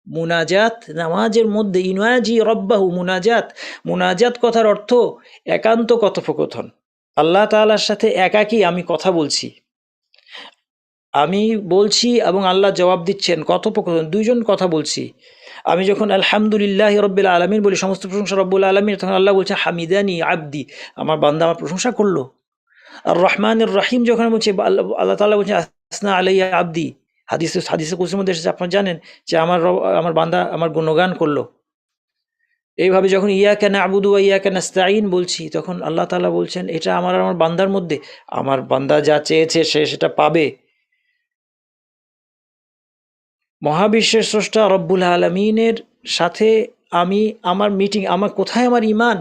মুনাজাত নামাজের মধ্যে, ইনাজি রব্বাহু, মুনাজাত কথার অর্থ একান্ত কথোপকথন। আল্লাহ তাআলার সাথে একাকী আমি কথা বলছি, আমি বলছি এবং আল্লাহ জবাব দিচ্ছেন। কথোপকথন, দুইজন কথা বলছি। আমি যখন আলহামদুলিল্লাহ রব্বিল আলামিন বলি, সমস্ত প্রশংসা রব্বুল আলামিন, তখন আল্লাহ বলছে হামিদানি আবদি, আমার বান্দা আমার প্রশংসা করলো। আর রহমানুর রহিম যখন বলছে, আল্লাহ তাআলা বলছে আসনা আলাইয়া আবদি। হাদিসে কুদসির মধ্যে এসেছে, আপনারা জানেন যে আমার বান্দা আমার গুণগান করলো। এইভাবে যখন ইয়াকা না'বুদু ওয়া ইয়াকা নাস্তাঈন বলছি, তখন আল্লাহ তাআলা বলছেন এটা আমার বান্দার মধ্যে, আমার বান্দা যা চেয়েছে সে সেটা পাবে। মহাবিশ্বের স্রষ্টা রব্বুল আলামিনের সাথে আমার মিটিং, কোথায় আমার ঈমান?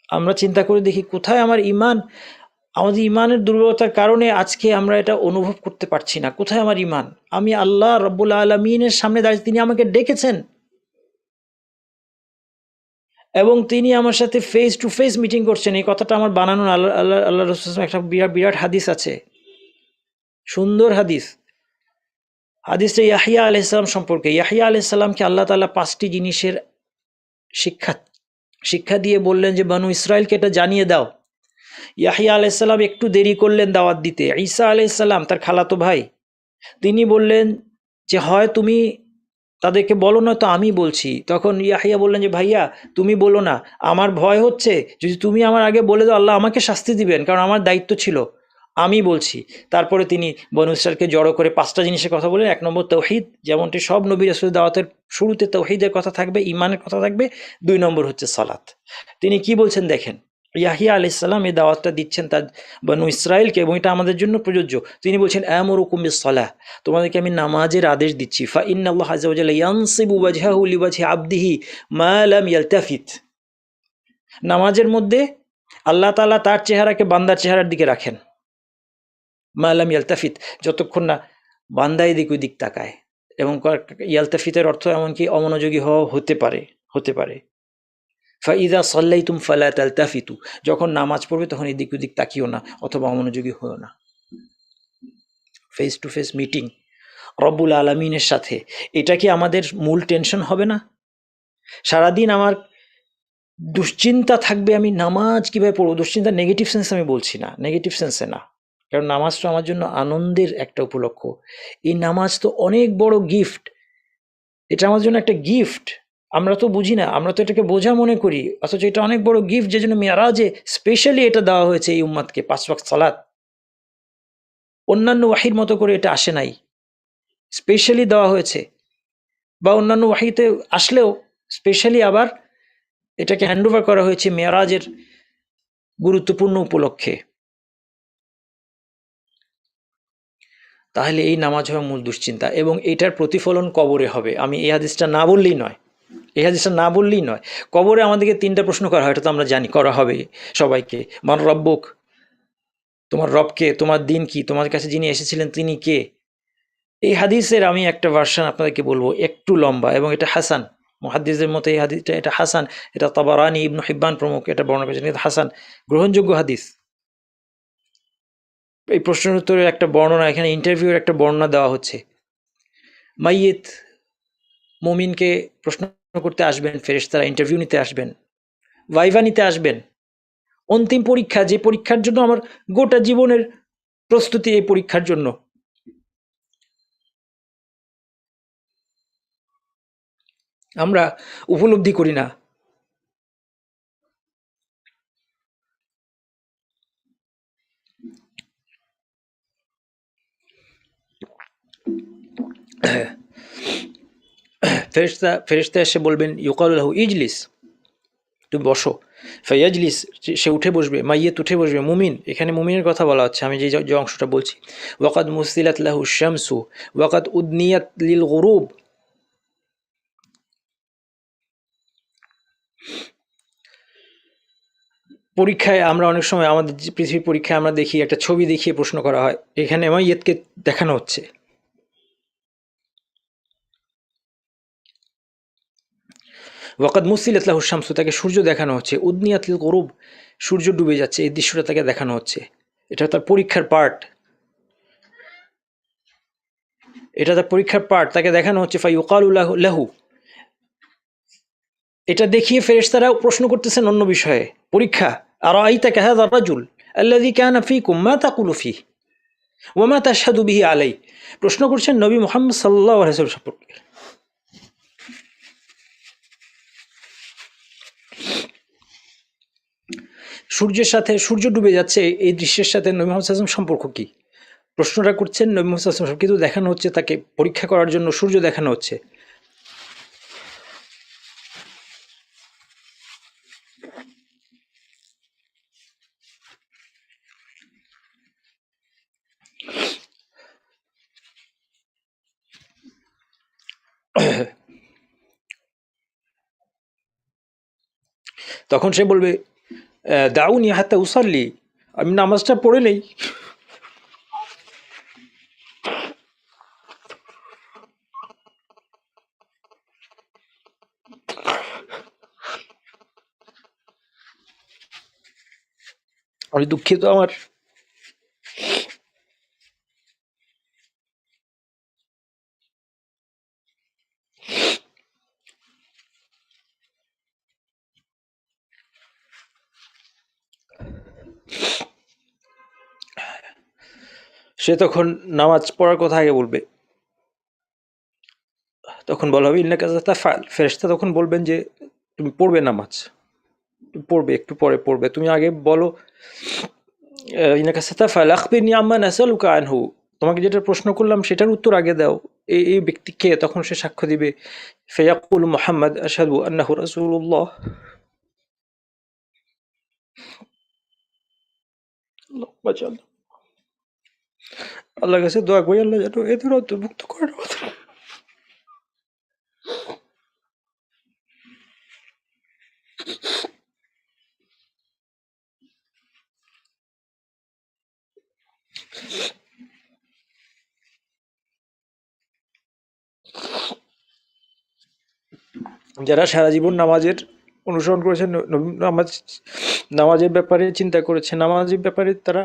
আমরা চিন্তা করে দেখি কোথায় আমার ঈমান। আমাদের ঈমানের দুর্বলতার কারণে আজকে আমরা এটা অনুভব করতে পারছি না। কোথায় আমার ঈমান? আমি আল্লাহ রব্বুল আলামিনের সামনে দাঁড়িয়ে, তিনি আমাকে ডেকেছেন এবং তিনি আমার সাথে ফেস টু ফেস মিটিং করছেন। এই কথাটা আমার বানানো, আল্লাহ রাসূল একটা বিরাট হাদিস আছে, সুন্দর হাদিস। হাদিসটা ইয়াহিয়া আলাইহিস সালাম সম্পর্কে। ইয়াহিয়া আলাইহিস সালামকে আল্লাহ তাআলা 5টি জিনিসের শিক্ষা দিয়ে বললেন যে বনু ইসরাইলকে এটা জানিয়ে দাও। ইয়াহিয়া আলাইহিস সালাম একটু দেরি করলেন দাওয়াত দিতে। ঈসা আলাইহিস সালাম, তার খালাতো ভাই, তিনি বললেন যে হয় তুমি তাদেরকে বলো, না তো আমি বলছি। তখন ইয়াহিয়া বললেন যে ভাইয়া তুমি বলো না, আমার ভয় হচ্ছে যদি তুমি আমার আগে বলে দাও আল্লাহ আমাকে শাস্তি দিবেন, কারণ আমার দায়িত্ব ছিল, আমি বলছি। তারপরে তিনি বনু ইসরাইলকে জড়ো করে 5টা জিনিসের কথা বলেন। 1 নম্বর তৌহিদ, যেমনটি সব নবী রাসূল দাওয়াতের শুরুতে তৌহিদের কথা থাকবে, ঈমানের কথা থাকবে। 2 নম্বর হচ্ছে সালাত। তিনি কি বলছেন দেখেন, ইয়াহিয়া আলাইহিস সালাম এই দাওয়াতটা দিচ্ছেন তার বনু ইসরাইলকে, এবং এটা আমাদের জন্য প্রযোজ্য। তিনি বলছেন আমুরুকুম বিস-সালাহ, তোমাদেরকে আমি নামাজের আদেশ দিচ্ছি। ফা ইন্নাল্লাহা আযজা ওয়া জাল্লা ইয়ানসিবু ওয়াজহাহু লিওয়াজহি আবদিহি মা লাম ইয়ালতাফিত। নামাজের মধ্যে আল্লাহ তাআলা তার চেহারাকে বান্দার চেহারার দিকে রাখেন। মা লাম ইয়ালতাফিত, যতক্ষণ না বান্দা এদিক ওদিক তাকায়। এবং ইয়ালতাফিতের অর্থ এমনকি অমনোযোগী হওয়া হতে পারে। ফাইদা সাল্লাইতুম ফালা তালতাফিতু, যখন নামাজ পড়বে তখন এদিক ওদিক তাকিও না অথবা অমনোযোগী হও না। ফেস টু ফেস মিটিং রব্বুল আলমিনের সাথে, এটা কি আমাদের মূল টেনশন হবে না? সারাদিন আমার দুশ্চিন্তা থাকবে আমি নামাজ কীভাবে পড়বো। দুশ্চিন্তা নেগেটিভ সেন্সে আমি বলছি না, নেগেটিভ সেন্সে না, কারণ নামাজ তো আমার জন্য আনন্দের একটা উপলক্ষ। এই নামাজ তো অনেক বড় গিফট, এটা আমার জন্য একটা গিফট। আমরা তো বুঝি না, আমরা তো এটাকে বোঝা মনে করি, অথচ এটা অনেক বড় গিফট, যে জন্য মেরাজে স্পেশালি এটা দেওয়া হয়েছে এই উম্মাদকে, 5 ওয়াক্ত সালাত। অন্যান্য ওয়াহির মতো করে এটা আসে নাই, স্পেশালি দেওয়া হয়েছে। বা অন্যান্য ওয়াহিতে আসলেও স্পেশালি আবার এটাকে হ্যান্ডওভার করা হয়েছে মেরাজের গুরুত্বপূর্ণ উপলক্ষে। তাহলে এই নামাজ হবে মূল দুশ্চিন্তা, এবং এটার প্রতিফলন কবরে হবে। আমি এই হাদিসটা না বললেই নয়, কবরে আমাদেরকে 3টা প্রশ্ন করা হয়, এটা তো আমরা জানি, করা হবে সবাইকে। মান রব্বুক, তোমার রবকে, তোমার দিন কি, তোমার কাছে যিনি এসেছিলেন তিনি কে। এই হাদিসের আমি একটা ভার্সন আপনাদেরকে বলবো, একটু লম্বা, এবং এটা হাসান, মুহাদ্দিসদের মতে এই হাদিসটা এটা হাসান, এটা তাবারানি, ইবনু হিব্বান প্রমুখ এটা বর্ণনা করেছেন, এটা হাসান, গ্রহণযোগ্য হাদিস। এই প্রশ্নের উত্তরে একটা বর্ণনা, এখানে ইন্টারভিউর একটা বর্ণনা দেওয়া হচ্ছে। মাইয়িত মুমিনকে প্রশ্ন করতে আসবেন ফেরেশতারা, ইন্টারভিউ নিতে আসবেন, ভাইভা নিতে আসবেন। অন্তিম পরীক্ষা, যে পরীক্ষার জন্য আমার গোটা জীবনের প্রস্তুতি, এই পরীক্ষার জন্য। আমরা উপলব্ধি করি না। ফেরেশতা এসে বলবেন, ইউকালু লাহু ইজলিস, তুমি বসো। ফাইয়াজলিস, সে উঠে বসবে। মাইয়াত উঠে বসবে, মুমিন, এখানে মুমিনের কথা বলা হচ্ছে, আমি যে অংশটা বলছি। ওয়াকাদ মুসিলাত লাহু শামসু ওয়াকাদ উদনিয়াত লিল গুরুব, পরীক্ষায় আমরা অনেক সময় আমাদের পৃথিবীর পরীক্ষায় আমরা দেখি একটা ছবি দেখিয়ে প্রশ্ন করা হয়, এখানে মাইয়াতকে দেখানো হচ্ছে। ওয়াকাদ মুসিলাত লাহু শামসু, তাকে সূর্য দেখানো হচ্ছে। উদনিয়াত লিল গুরুব, সূর্য ডুবে যাচ্ছে, এই দৃশ্যটা তাকে দেখানো হচ্ছে। এটা তার পরীক্ষার পার্ট, তাকে দেখানো হচ্ছে। ফাইয়ুকালু লাহু, এটা দেখিয়ে ফেরেশতারা প্রশ্ন করতেছেন অন্য বিষয়ে, পরীক্ষা। আরাআইতাকা হাযা রাজুল আল্লাযী কানা ফীকুম মা তাকুলু ফীহি ওয়া মা তাশহাদু বিহি আলাইহি, প্রশ্ন করছেন নবী মুহাম্মদ সাল্লাল্লাহু আলাইহি ওয়াসাল্লাম সম্পর্কে। সূর্যের সাথে, সূর্য ডুবে যাচ্ছে, এই দৃশ্যের সাথে নবী মুহাম্মদ সাল্লাল্লাহু আলাইহি ওয়াসাল্লাম সম্পর্ক কি? প্রশ্নটা করছেন নবী মুহাম্মদ সাল্লাল্লাহু আলাইহি ওয়াসাল্লাম, কিন্তু দেখানো হচ্ছে তাকে পরীক্ষা করার জন্য সূর্য দেখানো হচ্ছে। তখন সে বলবে, দাউনি হাত্তা উসাল্লি, আমি নামাজটা পড়ে নেই। আমি দুঃখিত, আমার সে তখন নামাজ পড়ার কথা আগে বলবে। তখন বলা হবে ইন্নাকা সাতাফআল, ফেরেশতা তখন বলবেন যে তুমি পড়বে নামাজ, তুমি পড়বে, একটু পরে পড়বে, তুমি আগে বলো ইন্নাকা সাতাফআল আখবিরনি আম্মা নাসালুকা আনহু, তোমাকে যেটা প্রশ্ন করলাম সেটার উত্তর আগে দাও। এই ব্যক্তিকে, তখন সে সাক্ষ্য দিবে। ফায়াকুল মুহাম্মদ আশহাদু আন্নাহু রাসূলুল্লাহ। আল্লাহুম্মা জাআলনা, আল্লাহর কাছে দোয়া করি আল্লাহ যেন এদের অন্তর্ভুক্ত করেন আমাদের। যারা সারা জীবন নামাজের অনুসরণ করেছেন, নামাজের ব্যাপারে চিন্তা করেছে, নামাজের ব্যাপারে তারা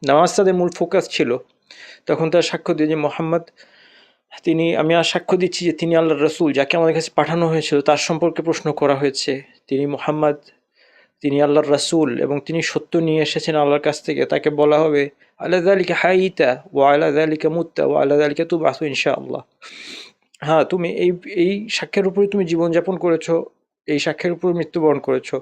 নামাজ তাদের মূল ফোকাস ছিল, তখন তারা সাক্ষ্য দিয়ে যে মোহাম্মদ আমি আর সাক্ষ্য দিচ্ছি যে তিনি আল্লাহর রসুল, যাকে আমাদের কাছে পাঠানো হয়েছিল তার সম্পর্কে প্রশ্ন করা হয়েছে, তিনি মোহাম্মদ, তিনি আল্লাহর রাসূল এবং তিনি সত্য নিয়ে এসেছেন আল্লাহর কাছ থেকে। তাকে বলা হবে আলা যালিকা হাইতা ওয়া আলা যালিকা মুত্তা ওয়া আলা যালিকা তুবআসু ইনশাআল্লাহ। হ্যাঁ, তুমি এই সাক্ষ্যের উপরে তুমি জীবনযাপন করেছো, এই সাক্ষ্যের উপর মৃত্যুবরণ করেছো,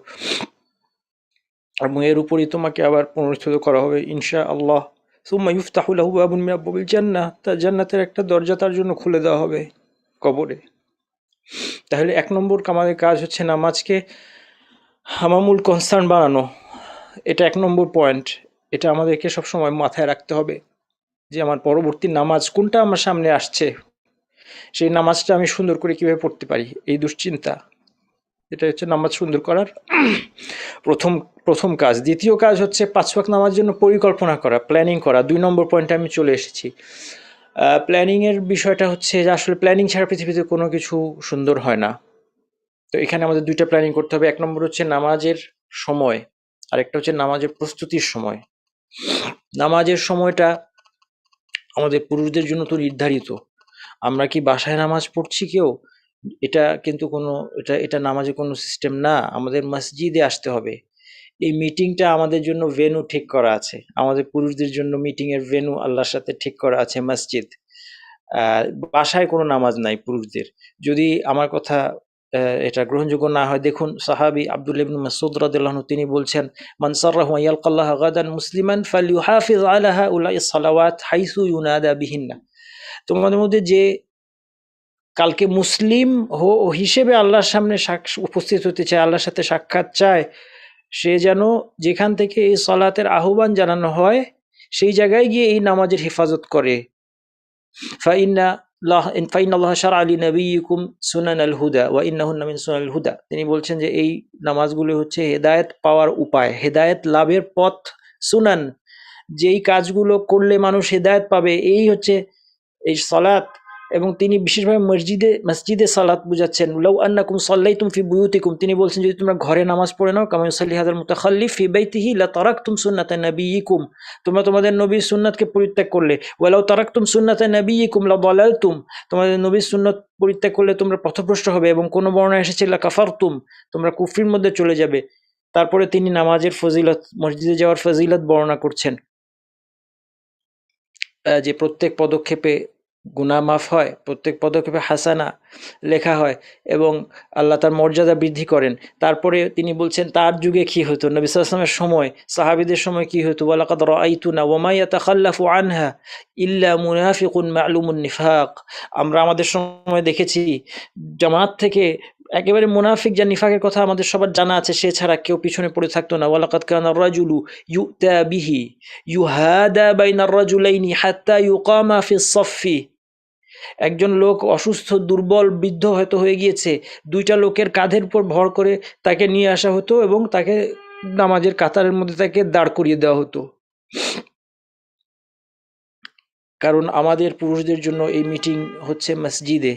এবং এর উপরই তোমাকে আবার পুনরুত্থিত করা হবে ইনশাআল্লাহ। সুম্মা ইফতাহু লাহু বাবুন মিন আবওয়াবিল জান্নাহ, তার জান্নাতের একটা দরজা তার জন্য খুলে দেওয়া হবে কবরে। তাহলে ১ নম্বর আমাদের কাজ হচ্ছে নামাজকে মামুল কনসার্ন বানানো। এটা ১ নম্বর পয়েন্ট। এটা আমাদেরকে সবসময় মাথায় রাখতে হবে যে আমার পরবর্তী নামাজ কোনটা আমার সামনে আসছে, সেই নামাজটা আমি সুন্দর করে কিভাবে পড়তে পারি, এই দুশ্চিন্তা। এটা হচ্ছে নামাজ সুন্দর করার প্রথম প্রথম কাজ। দ্বিতীয় কাজ হচ্ছে ৫ ওয়াক্ত নামাজের জন্য পরিকল্পনা করা, প্ল্যানিং করা। ২ নম্বর পয়েন্টে আমি চলে এসেছি। প্ল্যানিংয়ের বিষয়টা হচ্ছে যে আসলে প্ল্যানিং ছাড়া পৃথিবীতে কোনো কিছু সুন্দর হয় না। তো এখানে আমাদের ২টা প্ল্যানিং করতে হবে। ১ নম্বর হচ্ছে নামাজের সময়, আরেকটা হচ্ছে নামাজের প্রস্তুতির সময়। নামাজের সময়টা আমাদের পুরুষদের জন্য তো নির্ধারিত। আমরা কি বাসায় নামাজ পড়ছি কেউ, এটা কিন্তু কোনো এটা নামাজের কোনো সিস্টেম না। আমাদের মসজিদে আসতে হবে। এই মিটিংটা আমাদের জন্য ভেন্যু ঠিক করা আছে, আমাদের পুরুষদের জন্য মিটিংয়ের ভেন্যু আল্লাহর সাথে ঠিক করা আছে মসজিদ। বাসায় কোনো নামাজ নাই পুরুষদের। যদি আমার কথা এটা গ্রহণযোগ্য না হয়, দেখুন সাহাবী আব্দুল্লাহ ইবনে মাসউদ রাদিয়াল্লাহু আনহু তিনি বলছেন, মান সাররাহু আন ইয়ালকাল্লাহা গাদান মুসলিমান ফালইউহাফিজ আলা হাউলাইস সালাওয়াত হাইসু ইউনাদা বিহিন্না। তোমাদের মধ্যে যে কালকে মুসলিম হিসেবে আল্লাহর সামনে উপস্থিত হতে চায়, আল্লাহর সাথে সাক্ষাৎ চায়, সে যেন যেখান থেকে এই সালাতের আহ্বান জানানো হয় সেই জায়গায় গিয়ে এই নামাজের হেফাজত করে। ফাইন্নাল্লাহ শারআ লিনাবিয়্যিকুম সুনানাল হুদা ওয়া ইন্নাহুন্না মিন সুনানিল হুদা। তিনি বলছেন যে এই নামাজগুলো হচ্ছে হেদায়েত পাওয়ার উপায়, হেদায়েত লাভের পথ। সুনান, যেই কাজগুলো করলে মানুষ হেদায়েত পাবে, এই হচ্ছে এই সালাত। এবং তিনি বিশেষভাবে মসজিদে সালাত বুঝাচ্ছেন। লাউ আন্নাকুম সাল্লাইতুম ফি বুয়ুতিকুম, তিনি বলছেন যদি তোমরা ঘরে নামাজ পড়ে নাও, কামা ইউসাল্লি হাযাল মুতাখাল্লিফ ফি বাইতিহি লা তারাকতুম সুন্নাতা নাবিয়্যিকুম, তোমরা তোমাদের নবীর সুন্নাতকে পরিত্যাগ করলে। ওয়ালাউ তারাকতুম সুন্নাতা নাবিয়্যিকুম লা দালালতুম, তোমাদের নবীর সুন্নাত পরিত্যাগ করলে তোমরা পথভ্রষ্ট হবে। এবং কোন বর্ণনায় এসেছে লা কাফারতুম, তোমরা কুফরির মধ্যে চলে যাবে। তারপরে তিনি নামাজের ফজিলত, মসজিদে যাওয়ার ফজিলত বর্ণনা করছেন, যে প্রত্যেক পদক্ষেপে গুনাহ মাফ হয়, প্রত্যেক পদক্ষেপে হাসানা লেখা হয় এবং আল্লাহ তার মর্যাদা বৃদ্ধি করেন। তারপরে তিনি বলছেন তার যুগে কি হতো, নবী সাল্লাল্লাহু আলাইহি ওয়াসাল্লামের সময়, সাহাবীদের সময় কি হতো, ওয়ালাকাদ রাআইতুনা ওয়া মা ইয়াতাখাল্লাফু আনহা ইল্লা মুনাফিকুন মা'লুমুন নিফাক, আমরা আমাদের সময় দেখেছি জামাত থেকে একেবারে মুনাফিক, যা নিফাকের কথা আমাদের সবার জানা আছে, সে ছাড়া কেউ পিছনে পড়ে থাকতো না। ওয়ালাকাদ কানা রাজুলু ইউতা বিহি ইউহাদা বাইনার রাজুলাইনি হাত্তা ইউকামা ফিস সাফফি, একজন লোক অসুস্থ, দুর্বল, বৃদ্ধ হয়তো হয়ে গিয়েছে, ২টা লোকের কাঁধের উপর ভর করে তাকে নিয়ে আসা হতো এবং তাকে নামাজের কাতারের মধ্যে তাকে দাঁড় করিয়ে দেওয়া হতো। কারণ আমাদের পুরুষদের জন্য এই মিটিং হচ্ছে মসজিদে।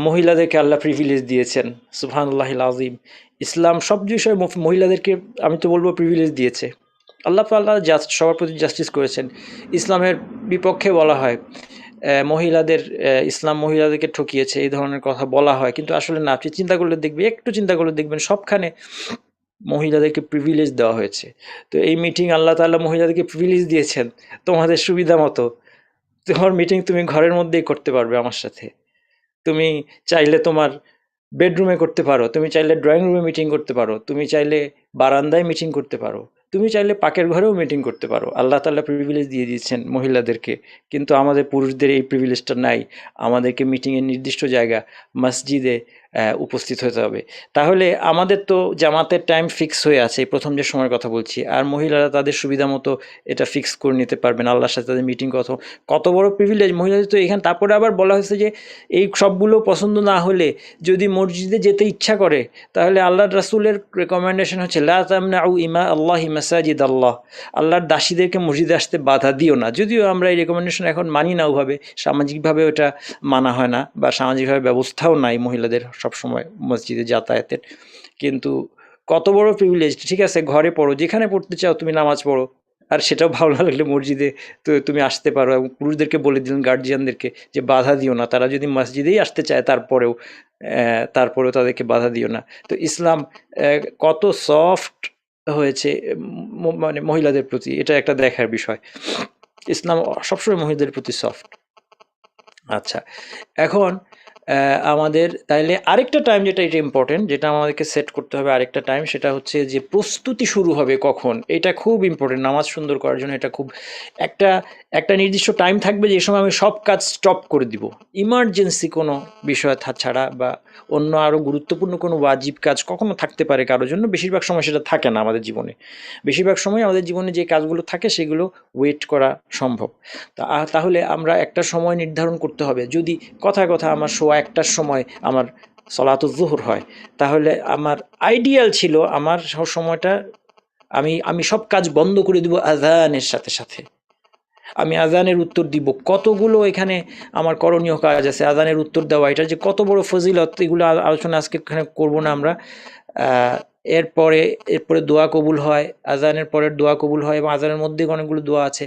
মহিলাদেরকে আল্লাহ প্রিভিলেজ দিয়েছেন, সুবহানাল্লাহিল আযীম। ইসলাম সব বিষয়ে মহিলাদেরকে আমি তো বলবো প্রিভিলেজ দিয়েছে। আল্লাহ সবার প্রতি জাস্টিস করেছেন। ইসলামের বিপক্ষে বলা হয় মহিলাদের, ইসলাম মহিলাদেরকে ঠকিয়েছে, এই ধরনের কথা বলা হয়, কিন্তু আসলে না। আপনি একটু চিন্তা করলে দেখবেন সবখানে মহিলাদেরকে প্রিভিলেজ দেওয়া হয়েছে। তো এই মিটিং আল্লাহ তাআলা মহিলাদেরকে প্রিভিলেজ দিয়েছেন তোমাদের সুবিধা মতো। তোমার মিটিং তুমি ঘরের মধ্যেই করতে পারবে আমার সাথে। তুমি চাইলে তোমার বেডরুমে করতে পারো, তুমি চাইলে ড্রয়িং রুমে মিটিং করতে পারো, তুমি চাইলে বারান্দায় মিটিং করতে পারো, তুমি চাইলে পাকের ঘরেও মিটিং করতে পারো। আল্লাহ তাআলা প্রিভিলেজ দিয়ে দিয়েছেন মহিলাদেরকে, কিন্তু আমাদের পুরুষদের এই প্রিভিলেজটা নাই। আমাদেরকে মিটিংয়ের নির্দিষ্ট জায়গা মসজিদে উপস্থিত হতে হবে। তাহলে আমাদের তো জামাতের টাইম ফিক্স হয়ে আছে, প্রথম যে সময়ের কথা বলছি, আর মহিলারা তাদের সুবিধা মতো এটা ফিক্স করে নিতে পারবেন আল্লাহর সাথে তাদের মিটিং। কত বড় প্রিভিলেজ মহিলাদের তো এখানে। তারপরে আবার বলা হয়েছে যে এই সবগুলো পছন্দ না হলে যদি মসজিদে যেতে ইচ্ছা করে, তাহলে আল্লাহর রাসূলের রেকমেন্ডেশন হচ্ছে লা তামনাউ ইমা আল্লাহি মাসাজিদ আল্লাহ, আল্লাহর দাসীদেরকে মসজিদে আসতে বাধা দিও না। যদিও আমরা এই রেকমেন্ডেশন এখন মানি না, ওভাবে সামাজিকভাবে ওটা মানা হয় না, বা সামাজিকভাবে ব্যবস্থাও নাই মহিলাদের সবসময় মসজিদে যাতায়াতের, কিন্তু কত বড় প্রিভিলেজ। ঠিক আছে, ঘরে পড়ো, যেখানে পড়তে চাও তুমি নামাজ পড়ো, আর সেটাও ভালো না লাগলে মসজিদে তো তুমি আসতে পারো। এবং পুরুষদেরকে বলে দিলেন, গার্জিয়ানদেরকে, যে বাধা দিও না, তারা যদি মসজিদেই আসতে চায় তারপরেও তাদেরকে বাধা দিও না। তো ইসলাম কত সফট হয়েছে মানে মহিলাদের প্রতি, এটা একটা দেখার বিষয়। ইসলাম সবসময় মহিলাদের প্রতি সফট। আচ্ছা, এখন আমাদের তাইলে আরেকটা টাইম, যেটা এটা ইম্পর্টেন্ট, যেটা আমাদেরকে সেট করতে হবে আরেকটা টাইম, সেটা হচ্ছে যে প্রস্তুতি শুরু হবে কখন। এটা খুব ইম্পর্টেন্ট নামাজ সুন্দর করার জন্য। এটা খুব একটা একটা নির্দিষ্ট টাইম থাকবে যে সময় আমি সব কাজ স্টপ করে দিব, ইমার্জেন্সি কোনো বিষয় ছাড়া, বা অন্য আরও গুরুত্বপূর্ণ কোনো ওয়াজিব কাজ কখনো থাকতে পারে কারোর জন্য। বেশিরভাগ সময় সেটা থাকে না আমাদের জীবনে। বেশিরভাগ সময় আমাদের জীবনে যে কাজগুলো থাকে সেগুলো ওয়েট করা সম্ভব। তাহলে আমরা একটা সময় নির্ধারণ করতে হবে। যদি কথায় কথা আমার 1:15টার সময় আমার সলাতুল জোহর হয়, তাহলে আমার আইডিয়াল ছিল আমার সময়টা আমি সব কাজ বন্ধ করে দিব আজানের সাথে সাথে। আমি আজানের উত্তর দিব। কতগুলো এখানে আমার করণীয় কাজ আছে আজানের উত্তর দেওয়া, এটা যে কত বড় ফজিলত, এগুলো আলোচনা আজকে এখানে করবো না আমরা। এরপরে দোয়া কবুল হয়, আজানের পরের দোয়া কবুল হয়, এবং আজানের মধ্যে অনেকগুলো দোয়া আছে।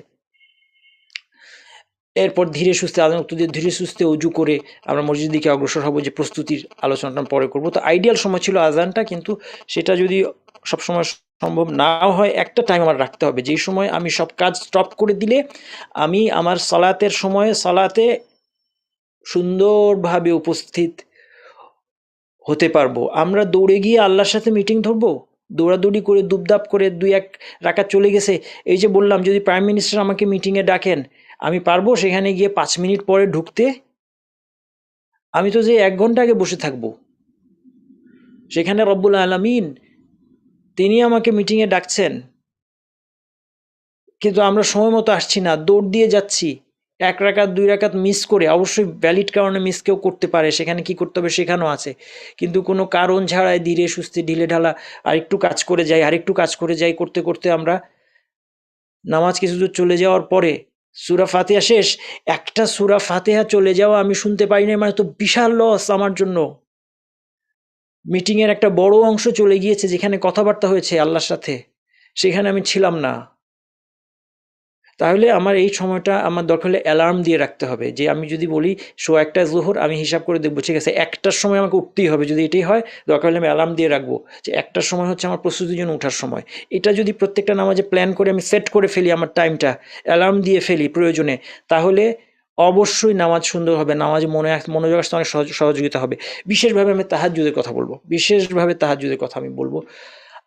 এরপর ধীরে সুস্থে আজান উত্তর দিয়ে ধীরে সুস্থে অজু করে আমরা মসজিদের দিকে অগ্রসর হব, যে প্রস্তুতির আলোচনাটা পরে করব। তো আইডিয়াল সময় ছিল আজানটা, কিন্তু সেটা যদি সবসময় সম্ভব নাও হয়, একটা টাইম আমার রাখতে হবে যেই সময় আমি সব কাজ স্টপ করে দিলে আমি আমার সালাতের সময়ে সালাতে সুন্দরভাবে উপস্থিত হতে পারবো। আমরা দৌড়ে গিয়ে আল্লাহর সাথে মিটিং ধরবো, দৌড়াদৌড়ি করে দুপদাপ করে 2-1 রাকাত চলে গেছে। এই যে বললাম, যদি প্রাইম মিনিস্টার আমাকে মিটিংয়ে ডাকেন, আমি পারবো সেখানে গিয়ে 5 মিনিট পরে ঢুকতে? আমি তো যে 1 ঘন্টা আগে বসে থাকবো। সেখানে রব্বুল আলামিন তিনি আমাকে মিটিংয়ে ডাকছেন, কিন্তু আমরা সময় মতো আসছি না, দৌড় দিয়ে যাচ্ছি। 1 রাকাত 2 রাকাত মিস করে, অবশ্যই ভ্যালিড কারণে মিস কেউ করতে পারে, সেখানে কি করতে হবে সেখানেও আছে, কিন্তু কোনো কারণ ছাড়াই ধীরে সুস্থে ঢিলে ঢালা আরেকটু কাজ করে যাই, আরেকটু কাজ করে যাই, করতে করতে আমরা নামাজ কিছু দূর চলে যাওয়ার পরে সূরা ফাতিহা শেষ। একটা সূরা ফাতিহা চলে যাওয়া আমি শুনতে পাই নাই, মানে তো বিশাল লস আমার জন্য। মিটিংয়ের একটা বড় অংশ চলে গিয়েছে, যেখানে কথাবার্তা হয়েছে আল্লাহর সাথে, সেখানে আমি ছিলাম না। তাহলে আমার এই সময়টা আমার দরকার হলে অ্যালার্ম দিয়ে রাখতে হবে, যে আমি যদি বলি 1:15 জোহর, আমি হিসাব করে দেখবো ঠিক আছে 1টার সময় আমাকে উঠতেই হবে। যদি এটাই হয়, দরকার হলে আমি অ্যালার্ম দিয়ে রাখবো যে 1টার সময় হচ্ছে আমার প্রস্তুতির জন্য ওঠার সময়। এটা যদি প্রত্যেকটা নামাজে প্ল্যান করে আমি সেট করে ফেলি, আমার টাইমটা অ্যালার্ম দিয়ে ফেলি প্রয়োজনে, তাহলে অবশ্যই নামাজ সুন্দর হবে, নামাজে মনোযোগ আসতে অনেক সহযোগিতা হবে। বিশেষভাবে আমি তাহাজ্জুদের কথা বলবো, বিশেষভাবে তাহাজ্জুদের কথা আমি বলবো।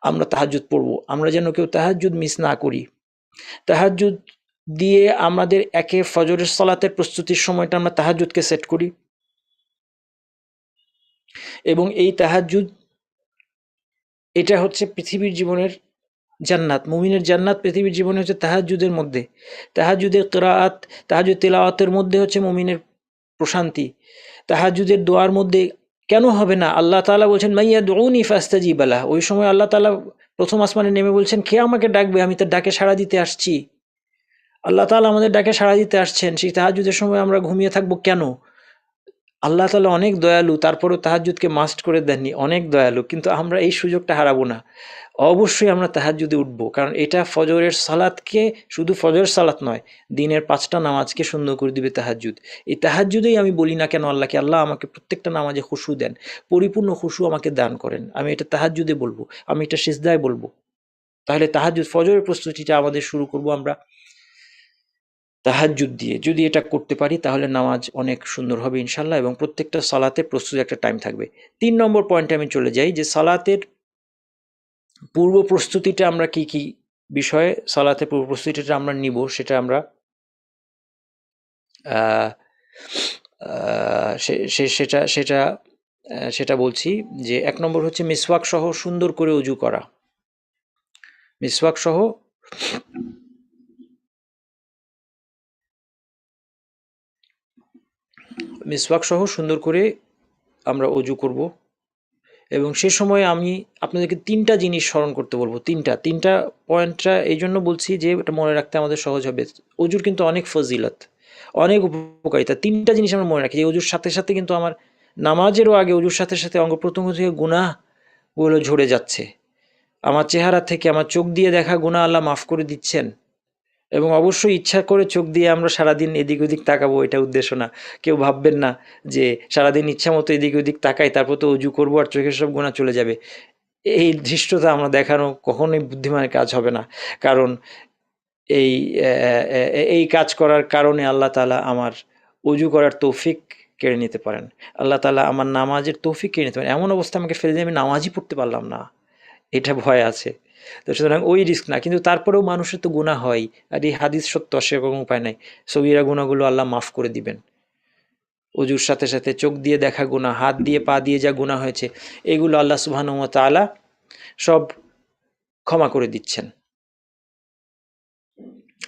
আমরা তাহাজ্জুদ পড়বো, আমরা যেন কেউ তাহাজ্জুদ মিস না করি। তাহাজ্জুদ দিয়ে আমাদের ফজরের সালাতের প্রস্তুতির সময়টা আমরা তাহাজ্জুদকে সেট করি, এবং এই তাহাজ্জুদ এটা হচ্ছে পৃথিবীর জীবনের জান্নাত। মুমিনের জান্নাত পৃথিবীর জীবনে হচ্ছে তাহাজ্জুদের মধ্যে। তাহাজ্জুদের কিরাআত, তাহাজ্জুদ তিলাওয়াতের মধ্যে হচ্ছে মুমিনের প্রশান্তি। তাহাজ্জুদের দোয়ার মধ্যে কেন হবে না? আল্লাহ তাআলা বলছেন মাইয়াদউনি ফাস্তাজিব লাহ। ওই সময় আল্লাহ তাআলা প্রথম আসমানে নেমে বলছেন, কে আমাকে ডাকবে, আমি তার ডাকে সাড়া দিতে আসছি। আল্লাহ তাআলা আমাদের ডাকে সাড়া দিতে আসছেন, সেই তাহাজ্জুদের সময় আমরা ঘুমিয়ে থাকবো কেন? আল্লাহ তাআলা অনেক দয়ালু, তারপরেও তাহাজ্জুদকে মাস্ট করে দেননি, অনেক দয়ালু, কিন্তু আমরা এই সুযোগটা হারাবো না। অবশ্যই আমরা তাহাজ্জুদে উঠবো, কারণ এটা ফজরের সালাতকে, শুধু ফজরের সালাত নয়, দিনের 5টা নামাজকে সুন্দর করে দিবে তাহাজ্জুদ। এই তাহাজ্জুদেই আমি বলি না কেন আল্লাহকে, আল্লাহ আমাকে প্রত্যেকটা নামাজে খুশু দেন, পরিপূর্ণ খুশু আমাকে দান করেন। আমি এটা তাহাজ্জুদে বলবো, আমি এটা সিজদায় বলবো। তাহলে তাহাজ্জুদ, ফজরের প্রস্তুতিটা আমাদের শুরু করব আমরা তাহাজ্জুদ দিয়ে। যদি এটা করতে পারি তাহলে নামাজ অনেক সুন্দর হবে ইনশাল্লাহ, এবং প্রত্যেকটা সালাতে প্রস্তুতি একটা টাইম থাকবে। 3 নম্বর পয়েন্টে আমি চলে যাই, যে সালাতের পূর্ব প্রস্তুতিটা আমরা কি কি বিষয়ে সালাতের পূর্ব প্রস্তুতিটা আমরা নিব, সেটা আমরা সেটা বলছি। যে 1 নম্বর হচ্ছে মিসওয়াক সহ সুন্দর করে উজু করা। মিসওয়াক সহ সুন্দর করে আমরা অজু করব, এবং সে সময় আমি আপনাদেরকে 3টা জিনিস স্মরণ করতে বলবো। তিনটা পয়েন্টটা এই জন্য বলছি যে এটা মনে রাখতে আমাদের সহজ হবে। অজুর কিন্তু অনেক ফজিলত, অনেক উপকারিতা। 3টা জিনিস আমরা মনে রাখি, যে অজুর সাথে সাথে কিন্তু আমার নামাজেরও আগে অজুর সাথে সাথে অঙ্গ প্রত্যঙ্গ থেকে গুনাহগুলো ঝরে যাচ্ছে, আমার চেহারা থেকে আমার চোখ দিয়ে দেখা গুনাহ আল্লাহ মাফ করে দিচ্ছেন। এবং অবশ্যই ইচ্ছা করে চোখ দিয়ে আমরা সারাদিন এদিক ওদিক তাকাবো, এটা উদ্দেশ্য না। কেউ ভাববেন না যে সারাদিন ইচ্ছা মতো এদিক ওদিক তাকাই, তারপর তো অজু করবো আর চোখের সব গুনাহ চলে যাবে। এই ধৃষ্টতা আমরা দেখানো কখনোই বুদ্ধিমানের কাজ হবে না। কারণ এই এই কাজ করার কারণে আল্লাহ তাআলা আমার অজু করার তৌফিক কেড়ে নিতে পারেন। আল্লাহ তাআলা আমার নামাজের তৌফিক কেড়ে নিতে পারেন। এমন অবস্থা আমাকে ফেলে দিয়ে আমি নামাজই পড়তে পারলাম না, এটা ভয় আছে। তো সুতরাং ওই রিস্ক না, কিন্তু তারপরেও মানুষের তো গুনাহ হয়, আর এই হাদিস সত্য, অস্বীকার কোনো উপায় নাই। সগীরা গুনাহগুলো আল্লাহ মাফ করে দিবেন। অজুর সাথে সাথে চোখ দিয়ে দেখা গুনাহ, হাত দিয়ে পা দিয়ে যা গুনাহ হয়েছে, এগুলো আল্লাহ সুবহানাহু ওয়া তাআলা সব ক্ষমা করে দিচ্ছেন।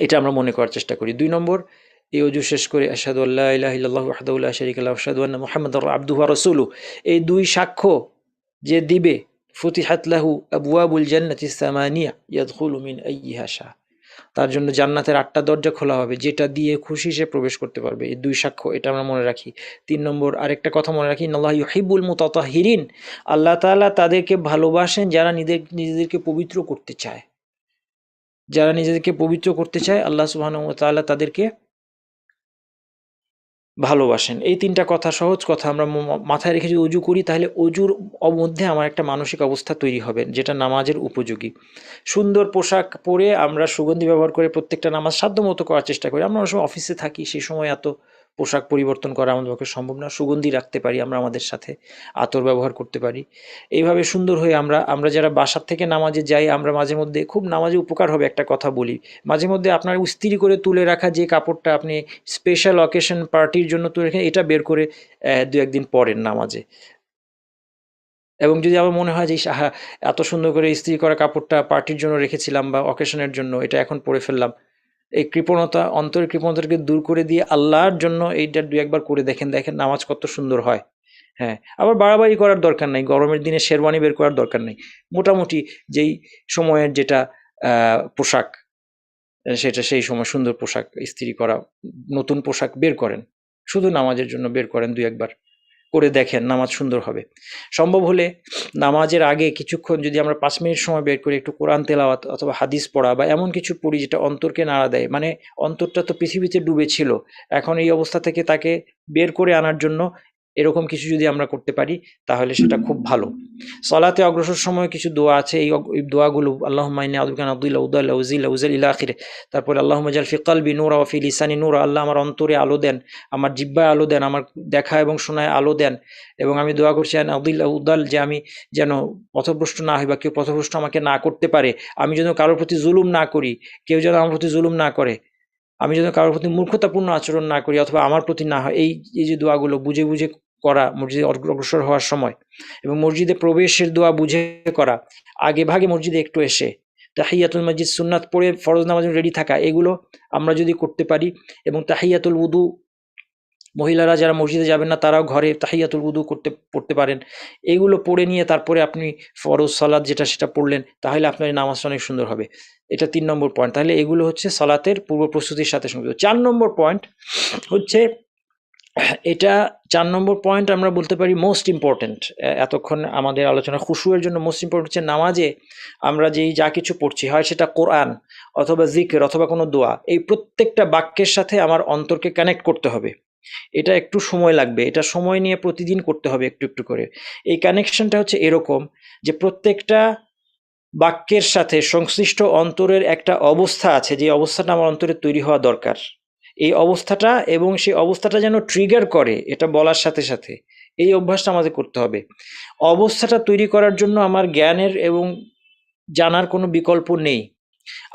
এটা আমরা মনে করার চেষ্টা করি। ২ নম্বর, এই অজু শেষ করে আশহাদু আল্লা ইলাহা ইল্লাল্লাহু ওয়াহদাহু লা শারীকা লাহু ওয়া আশহাদু আন্না মুহাম্মাদার আবদুহু ওয়া রাসূলুহু, এই ২ সাক্ষ্য যে দিবে, ফুতিহাত লাহু আবওয়াবুল জান্নাতিস সামানিয়া ইয়াদখুলু মিন আইয়িহা শা, তার জন্য জান্নাতের ৮টা দরজা খোলা হবে, যেটা দিয়ে খুশি সে প্রবেশ করতে পারবে। এই ২ সাক্ষ্য, এটা আমরা মনে রাখি। ৩ নম্বর আরেকটা কথা মনে রাখি, ইন্নাল্লাহা ইউহিব্বুল মুতাতাহহিরিন, আল্লাহ তাআলা তাদেরকে ভালোবাসেন যারা নিজেদেরকে পবিত্র করতে চায়। যারা নিজেদেরকে পবিত্র করতে চায়, আল্লাহ সুবহানাহু ওয়া তাআলা তাদেরকে ভালোবাসেন। এই ৩টা কথা, সহজ কথা, আমরা মাথায় রেখে যদি অজু করি, তাহলে অজুর মধ্যে আমার একটা মানসিক অবস্থা তৈরি হবে যেটা নামাজের উপযোগী। সুন্দর পোশাক পরে আমরা সুগন্ধি ব্যবহার করে প্রত্যেকটা নামাজ সাধ্যমতো করার চেষ্টা করি। আমরা অনেক সময় অফিসে থাকি, সেই সময় এত পোশাক পরিবর্তন করা আমাদের পক্ষে সম্ভব না। সুগন্ধি রাখতে পারি আমরা আমাদের সাথে, আতর ব্যবহার করতে পারি। এইভাবে সুন্দর হয়ে আমরা যারা বাসার থেকে নামাজে যাই, আমরা মাঝে মধ্যে খুব নামাজে উপকার হবে একটা কথা বলি, মাঝে মধ্যে আপনার ইস্ত্রি করে তুলে রাখা যে কাপড়টা আপনি স্পেশাল অকেশন পার্টির জন্য তুলে রেখে, এটা বের করে ২-১ দিন পরেন নামাজে। এবং যদি আমার মনে হয় যে আহা, এত সুন্দর করে ইস্ত্রি করা কাপড়টা পার্টির জন্য রেখেছিলাম বা অকেশনের জন্য, এটা এখন পরে ফেললাম, এই কৃপণতা, অন্তরের কৃপণতাকে দূর করে দিয়ে আল্লাহর জন্য এইটা ২-১ বার করে দেখেন, নামাজ কত সুন্দর হয়। হ্যাঁ, আবার বাড়াবাড়ি করার দরকার নাই, গরমের দিনে শেরওয়ানি বের করার দরকার নেই। মোটামুটি যেই সময়ের যেটা পোশাক, সেটা সেই সময় সুন্দর পোশাক ইস্ত্রি করা, নতুন পোশাক বের করেন, শুধু নামাজের জন্য বের করেন ২-১ বার, করে দেখেন, নামাজ সুন্দর হবে। সম্ভব হলে নামাজের আগে কিছুক্ষণ যদি আমরা ৫ মিনিট সময় বের করে একটু কোরআন তেলাওয়াত অথবা হাদিস পড়া বা এমন কিছু পড়ি যেটা অন্তরকে নাড়া দেয়, মানে অন্তরটা তো পৃথিবীতে ডুবে ছিল, এখন এই অবস্থা থেকে তাকে বের করে আনার জন্য এরকম কিছু যদি আমরা করতে পারি, তাহলে সেটা খুব ভালো। সলাতে অগ্রসর সময় কিছু দোয়া আছে, এই দোয়াগুলো, আল্লাহুম্মা ইন্নী আউযু বিকা মিন আদ-দিল্লি ওয়া উযাল ওয়াজিল ইলা আখিরে। তারপরে আল্লাহুম্মা জাল ফি কলবি নূরা ওয়া ফি লিসানি নূরা, আল্লাহ আমার অন্তরে আলো দেন, আমার জিহ্বায় আলো দেন, আমার দেখা এবং শোনায় আলো দেন। এবং আমি দোয়া করছি আন আদিল উদাল, যে আমি যেন পথভ্রষ্ট না হই বা কেউ পথভ্রষ্ট আমাকে না করতে পারে, আমি যেন কারোর প্রতি জুলুম না করি, কেউ যেন আমার প্রতি জুলুম না করে, আমি যেন কারোর প্রতি মূর্খতাপূর্ণ আচরণ না করি অথবা আমার প্রতি না হয়। এই যে দোয়াগুলো বুঝে বুঝে করা মসজিদে অগ্রসর হওয়ার সময়, এবং মসজিদে প্রবেশের দোয়া বুঝে করা, আগে ভাগে মসজিদে একটু এসে তাহিয়াতুল মসজিদ সুন্নাত পড়ে ফরজ নামাজে রেডি থাকা, এগুলো আমরা যদি করতে পারি, এবং তাহিয়াতুল উদু, মহিলারা যারা মসজিদে যাবেন না তারাও ঘরে তাহিয়াতুল উদু পড়তে পারেন, এগুলো পড়ে নিয়ে তারপরে আপনি ফরজ সালাত যেটা সেটা পড়লেন, তাহলে আপনার নামাজটা অনেক সুন্দর হবে। এটা ৩ নম্বর পয়েন্ট। তাহলে এগুলো হচ্ছে সালাতের পূর্ব প্রস্তুতির সাথে সংযুক্ত। ৪ নম্বর পয়েন্ট হচ্ছে, এটা ৪ নম্বর পয়েন্ট আমরা বলতে পারি মোস্ট ইম্পর্টেন্ট, এতক্ষণ আমাদের আলোচনা খুশুয়ের জন্য মোস্ট ইম্পর্টেন্ট হচ্ছে, নামাজে আমরা যেই যা কিছু পড়ছি, হয় সেটা কোরআন অথবা জিকির অথবা কোনো দোয়া, এই প্রত্যেকটা বাক্যের সাথে আমার অন্তরকে কানেক্ট করতে হবে। এটা একটু সময় লাগবে, এটা সময় নিয়ে প্রতিদিন করতে হবে একটু একটু করে। এই কানেকশনটা হচ্ছে এরকম যে প্রত্যেকটা বাক্যের সাথে সংশ্লিষ্ট অন্তরের একটা অবস্থা আছে, যে অবস্থাটা আমার অন্তরে তৈরি হওয়া দরকার। এই অবস্থাটা, এবং সেই অবস্থাটা যেন ট্রিগার করে এটা বলার সাথে সাথে, এই অভ্যাসটা আমাদের করতে হবে। অবস্থাটা তৈরি করার জন্য আমার জ্ঞানের এবং জানার কোনো বিকল্প নেই।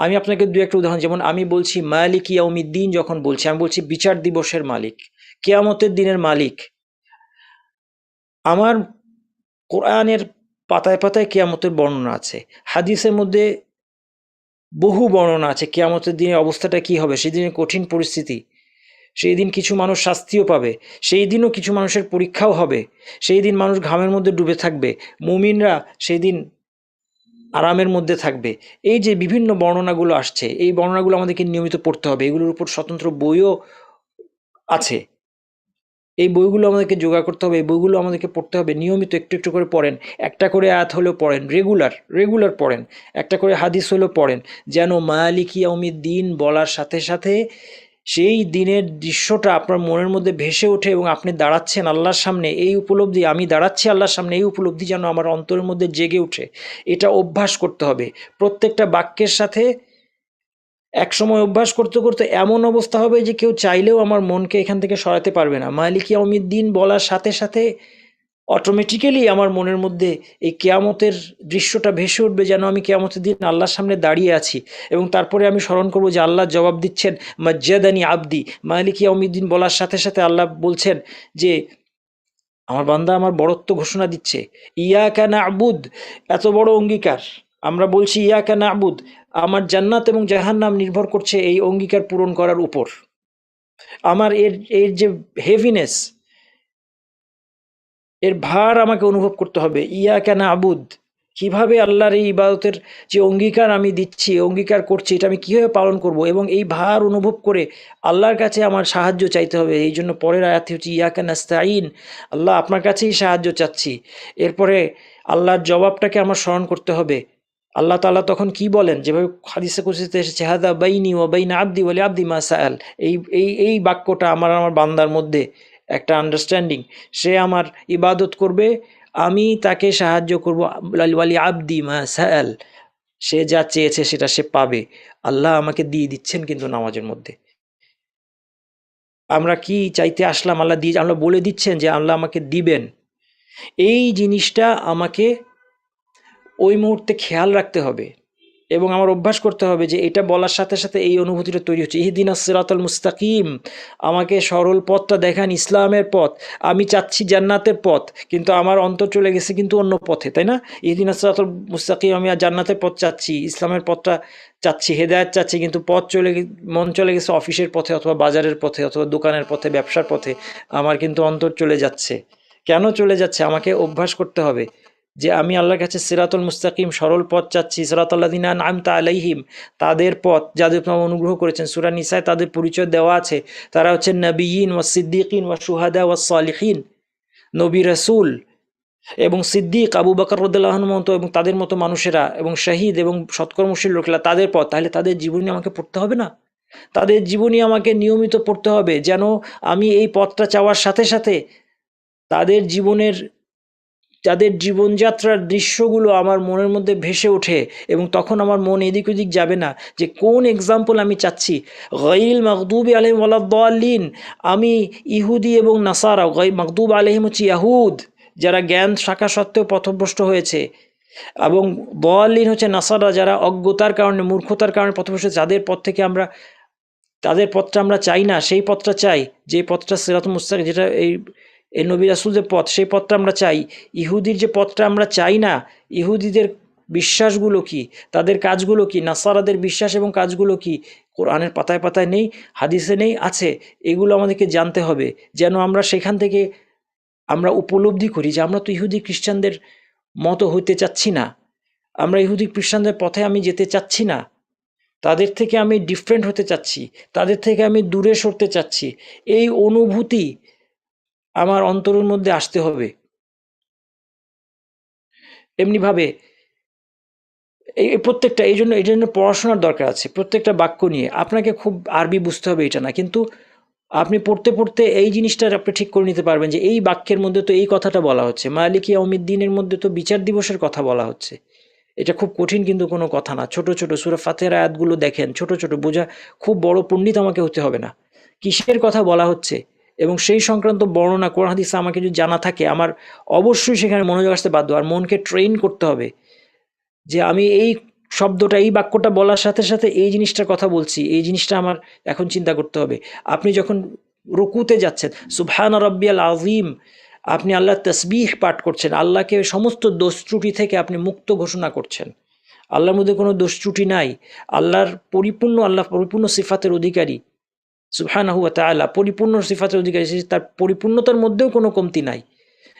আমি আপনাকে দু একটা উদাহরণ, যেমন আমি বলছি মালিক ইয়াউমিদ্দিন, যখন বলছি আমি বলছি বিচার দিবসের মালিক, কিয়ামতের দিনের মালিক। আমার কোরআনের পাতায় পাতায় কিয়ামতের বর্ণনা আছে, হাদিসের মধ্যে বহু বর্ণনা আছে কিয়ামতের দিনের অবস্থাটা কি হবে, সেদিনের কঠিন পরিস্থিতি, সেই দিন কিছু মানুষ শাস্তিও পাবে, সেই দিনও কিছু মানুষের পরীক্ষাও হবে, সেই দিন মানুষ ঘামের মধ্যে ডুবে থাকবে, মুমিনরা সেই দিন আরামের মধ্যে থাকবে। এই যে বিভিন্ন বর্ণনাগুলো আসছে, এই বর্ণনাগুলো আমাদেরকে নিয়মিত পড়তে হবে, এগুলোর উপর স্বতন্ত্র বইও আছে। এই বইগুলো আমাদেরকে জোগাড় করতে হবে, এই বইগুলো আমাদেরকে পড়তে হবে, নিয়মিত একটু একটু করে পড়েন, একটা করে আয়াত হলেও পড়েন, রেগুলার পড়েন, একটা করে হাদিস হলেও পড়েন, যেন মালিকি ইয়াউমিদ্দিন বলার সাথে সাথে সেই দিনের দৃশ্যটা আপনার মনের মধ্যে ভেসে ওঠে এবং আপনি দাঁড়াচ্ছেন আল্লাহর সামনে, এই উপলব্ধি, আমি দাঁড়াচ্ছি আল্লাহর সামনে, এই উপলব্ধি যেন আমার অন্তরের মধ্যে জেগে ওঠে। এটা অভ্যাস করতে হবে প্রত্যেকটা বাক্যের সাথে। একসময় অভ্যাস করতে করতে এমন অবস্থা হবে যে কেউ চাইলেও আমার মনকে এখান থেকে সরাতে পারবে না। মালিক ইয়াউমিদ্দিন বলার সাথে সাথে অটোমেটিক্যালি আমার মনের মধ্যে এই কেয়ামতের দৃশ্যটা ভেসে উঠবে, যেন আমি কেয়ামতের দিন আল্লাহর সামনে দাঁড়িয়ে আছি। এবং তারপরে আমি স্মরণ করব যে আল্লাহ জবাব দিচ্ছেন, মজ্জাদানি আবদি। মালিক ইয়াউমিদ্দিন বলার সাথে সাথে আল্লাহ বলছেন যে আমার বান্দা আমার বড়ত্ব ঘোষণা দিচ্ছে। ইয়াকা না'বুদ, এত বড় অঙ্গীকার আমরা বলছি, ইয়াকা না'বুদ, আমার জান্নাত এবং জাহান্নাম নির্ভর করছে এই অঙ্গীকার পূরণ করার উপর। আমার এর এর যে হেভিনেস, এর ভার আমাকে অনুভব করতে হবে। ইয়াকা না'বুদ, কিভাবে আল্লাহর এই ইবাদতের যে অঙ্গীকার আমি দিচ্ছি, অঙ্গীকার করছি, এটা আমি কীভাবে পালন করব, এবং এই ভার অনুভব করে আল্লাহর কাছে আমার সাহায্য চাইতে হবে। এই জন্য পরের আয়াতে হচ্ছে ইয়াকা নাস্তাইন, আল্লাহ আপনার কাছেই সাহায্য চাচ্ছি। এরপরে আল্লাহর জবাবটাকে আমার স্মরণ করতে হবে। আল্লাহ তাআলা তখন কি বলেন, যেভাবে হাদিসে কুদসিতে এসেছে, হাদা বাইনি ওয়া বাইনা আবদি ওয়া লিআবদি মা সাআল। এই বাক্যটা আমার বান্দার মধ্যে একটা আন্ডারস্ট্যান্ডিং। সে আমার ইবাদত করবে, আমি তাকে সাহায্য করব। ওয়ালি আবদি মা সাআল, সে যা চেয়েছে সেটা সে পাবে। আল্লাহ আমাকে দিয়ে দিচ্ছেন কিন্তু নামাজের মধ্যে। আমরা কি চাইতে আসলাম, আল্লাহ বলে দিচ্ছেন যে আল্লাহ আমাকে দিবেন। এই জিনিসটা আমাকে ওই মুহূর্তে খেয়াল রাখতে হবে এবং আমার অভ্যাস করতে হবে যে এটা বলার সাথে সাথে এই অনুভূতিটা তৈরি হচ্ছে। ইহদিনাস সিরাতাল মুস্তাকিম, আমাকে সরল পথটা দেখান, ইসলামের পথ। আমি চাচ্ছি জান্নাতের পথ, কিন্তু আমার অন্তর চলে গেছে কিন্তু অন্য পথে, তাই না? ইহদিনাস সিরাতাল মুস্তাকিম, আমি আর জান্নাতের পথ চাচ্ছি, ইসলামের পথটা চাচ্ছি, হেদায়েত চাচ্ছি, কিন্তু মন চলে গেছে অফিসের পথে অথবা বাজারের পথে অথবা দোকানের পথে, ব্যবসার পথে। আমার কিন্তু অন্তর চলে যাচ্ছে। কেন চলে যাচ্ছে? আমাকে অভ্যাস করতে হবে যে আমি আল্লাহর কাছে সিরাতুল মুস্তাকিম, সরল পথ চাচ্ছি। সিরাতাল্লাযিনা আনআমতা আলাইহিম, তাদের পথ যাদের উপর অনুগ্রহ করেছেন। সূরা নিসায় তাদের পরিচয় দেওয়া আছে, তারা হচ্ছেন নবিয়্যিন ওয়াস সিদ্দিকিন ওয়াস শুহাদা ওয়াস সালিহিন। নবী রাসূল এবং সিদ্দিক, আবু বকর রাদিয়াল্লাহু আনহু মতো এবং তাদের মতো মানুষেরা, এবং শহীদ এবং সৎকর্মশীল লোকেরা, তাদের পথ। তাহলে তাদের জীবনী আমাকে পড়তে হবে না? তাদের জীবনী আমাকে নিয়মিত পড়তে হবে, যেন আমি এই পথটা চাওয়ার সাথে সাথে তাদের জীবনযাত্রার দৃশ্যগুলো আমার মনের মধ্যে ভেসে ওঠে, এবং তখন আমার মন এদিক ওদিক যাবে না যে কোন এক্সাম্পল আমি চাচ্ছি। গায়রিল মাগদুবি আলাইহিম ওয়ালাদ-দাল্লিন, আমি ইহুদি এবং নাসারা, মাগদুব আলাইহিম হচ্ছে ইয়াহুদ, যারা জ্ঞান শাখা সত্ত্বেও পথভ্রষ্ট হয়েছে, এবং দাল্লিন হচ্ছে নাসারা, যারা অজ্ঞতার কারণে, মূর্খতার কারণে পথভ্রষ্ট। তাদের পথটা আমরা চাই না, সেই পথটা চাই যে পথটা সিরাতুল মুস্তাকিম, যেটা এই নবী রাসূলের পথ, সেই পথটা আমরা চাই। ইহুদির যে পথটা আমরা চাই না। ইহুদিদের বিশ্বাসগুলো কি, তাদের কাজগুলো কি, নাসারাদের বিশ্বাস এবং কাজগুলো কি, কোরআনের পাতায় পাতায় নেই, হাদিসে নেই, আছে। এগুলো আমাদেরকে জানতে হবে, যেন আমরা সেখান থেকে আমরা উপলব্ধি করি যে আমরা তো ইহুদি খ্রিস্টানদের মতো হইতে চাচ্ছি না, আমরা ইহুদি খ্রিস্টানদের পথে আমি যেতে চাচ্ছি না, তাদের থেকে আমি ডিফারেন্ট হতে চাচ্ছি, তাদের থেকে আমি দূরে সরতে চাচ্ছি। এই অনুভূতি আমার অন্তরের মধ্যে আসতে হবে। এমনিভাবে এই প্রত্যেকটা, এই জন্য পড়াশোনার দরকার আছে প্রত্যেকটা বাক্য নিয়ে। আপনাকে খুব আরবি বুঝতে হবে এটা না, কিন্তু আপনি পড়তে পড়তে এই জিনিসটা আপনি ঠিক করে নিতে পারবেন যে এই বাক্যের মধ্যে তো এই কথাটা বলা হচ্ছে, মালিক ইয়াউমিদ্দিনের মধ্যে তো বিচার দিবসের কথা বলা হচ্ছে। এটা খুব কঠিন কিন্তু কোনো কথা না। ছোট ছোট সূরা ফাতিহার আয়াতগুলো দেখেন, ছোট ছোট বোঝা, খুব বড় পণ্ডিত আমাকে হতে হবে না। কিসের কথা বলা হচ্ছে এবং সেই সংক্রান্ত বর্ণনা কোরআন হাদিসে আমাকে যদি জানা থাকে, আমার অবশ্যই সেখানে মনোযোগ আসতে বাধ্য। আর মনকে ট্রেন করতে হবে যে আমি এই শব্দটা, এই বাক্যটা বলার সাথে সাথে এই জিনিসটার কথা বলছি, এই জিনিসটা আমার এখন চিন্তা করতে হবে। আপনি যখন রুকুতে যাচ্ছেন, সুবহান রাব্বিয়াল আযীম, আপনি আল্লাহর তাসবিহ পাঠ করছেন, আল্লাহকে সমস্ত দোষ ত্রুটি থেকে আপনি মুক্ত ঘোষণা করছেন। আল্লাহর মধ্যে কোনো দোষ ত্রুটি নাই। আল্লাহ পরিপূর্ণ সিফাতের অধিকারী, সুবহানাহু ওয়া তাআলা পরিপূর্ণ সিফাতের অধিকারী, তার পরিপূর্ণতার মধ্যেও কোনো কমতি নাই,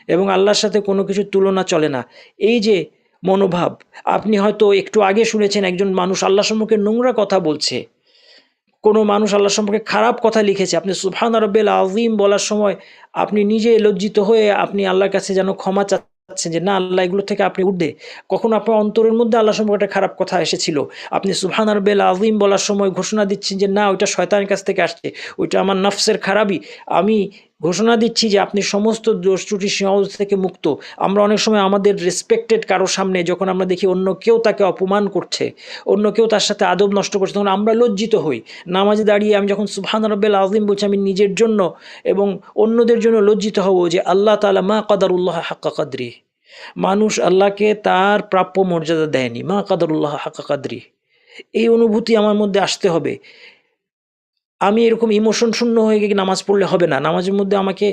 এবং আল্লাহর সাথে কোনো কিছুর তুলনা চলে না। এই যে মনোভাব, আপনি হয়তো একটু আগে শুনেছেন একজন মানুষ আল্লাহর সম্মুখে নোংরা কথা বলছে, কোনো মানুষ আল্লাহ সম্পর্কে খারাপ কথা লিখেছে, আপনি সুবহান রাব্বিল আযীম বলার সময় আপনি নিজে লজ্জিত হয়ে আপনি আল্লাহর কাছে যেন ক্ষমা চাচ্ছেন যে না আল্লাহ এগুলো থেকে আপনি উঠবে। কখনো আপনার অন্তরের মধ্যে আল্লাহ সম্পর্কে একটা খারাপ কথা এসেছিল, আপনি সুবহান রাব্বিল আযীম বলার সময় ঘোষণা দিচ্ছেন যে না ওইটা শয়তানের কাছ থেকে আসছে, ওইটা আমার নফসের খারাপই, আমি ঘোষণা দিচ্ছি যে আপনি সমস্ত দোষ ত্রুটি সীমাবদ্ধ থেকে মুক্ত। আমরা অনেক সময় আমাদের রেসপেক্টেড কারো সামনে যখন আমরা দেখি অন্য কেউ তাকে অপমান করছে, অন্য কেউ তার সাথে আদব নষ্ট করছে, তখন আমরা লজ্জিত হই। নামাজে দাঁড়িয়ে আমি যখন সুবহান রাব্বিল আযীম বলছি, আমি নিজের জন্য এবং অন্যদের জন্য লজ্জিত হব যে আল্লাহ তাআলা মা কাদারুল্লাহ হাক্কা কাদরি, মানুষ আল্লাহকে তার প্রাপ্য মর্যাদা দেয়নি, মা কাদারুল্লাহ হাক্কা কাদরি, এই অনুভূতি আমার মধ্যে আসতে হবে। আমি এরকম ইমোশন শূন্য হয়ে গিয়ে নামাজ পড়লে হবে না, নামাজের মধ্যে আমাকে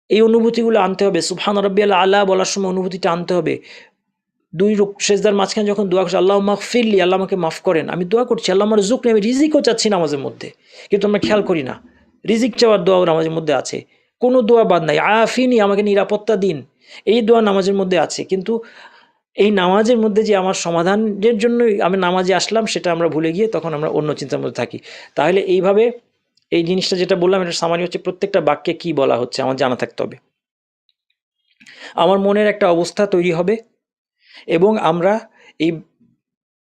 এই অনুভূতিগুলো আনতে হবে। সুবহান রাব্বিয়াল আলা বলার সময় অনুভূতিটা আনতে হবে। দুই সেজদার মাঝখানে যখন দোয়া করছি আল্লাহ মাগফিরলি, আল্লাহ আমাকে মাফ করেন, আমি দোয়া করছি আল্লাহ আমার রিজুক নেই, আমি রিজিকও চাচ্ছি নামাজের মধ্যে, কিন্তু আমরা খেয়াল করি না রিজিক চাওয়ার দোয়াও নামাজের মধ্যে আছে, কোনো দোয়া বাদ নাই। আফিনি, আমাকে নিরাপত্তা দিন, এই দোয়া নামাজের মধ্যে আছে। কিন্তু এই নামাজের মধ্যে যে আমার সমাধানের জন্যই আমি নামাজে আসলাম সেটা আমরা ভুলে গিয়ে তখন আমরা অন্য চিন্তার মধ্যে থাকি। তাহলে এইভাবে এই জিনিসটা যেটা বললাম এটা সামান্য হচ্ছে, প্রত্যেকটা বাক্যে কি বলা হচ্ছে আমার জানা থাকতে হবে, আমার মনের একটা অবস্থা তৈরি হবে এবং আমরা এই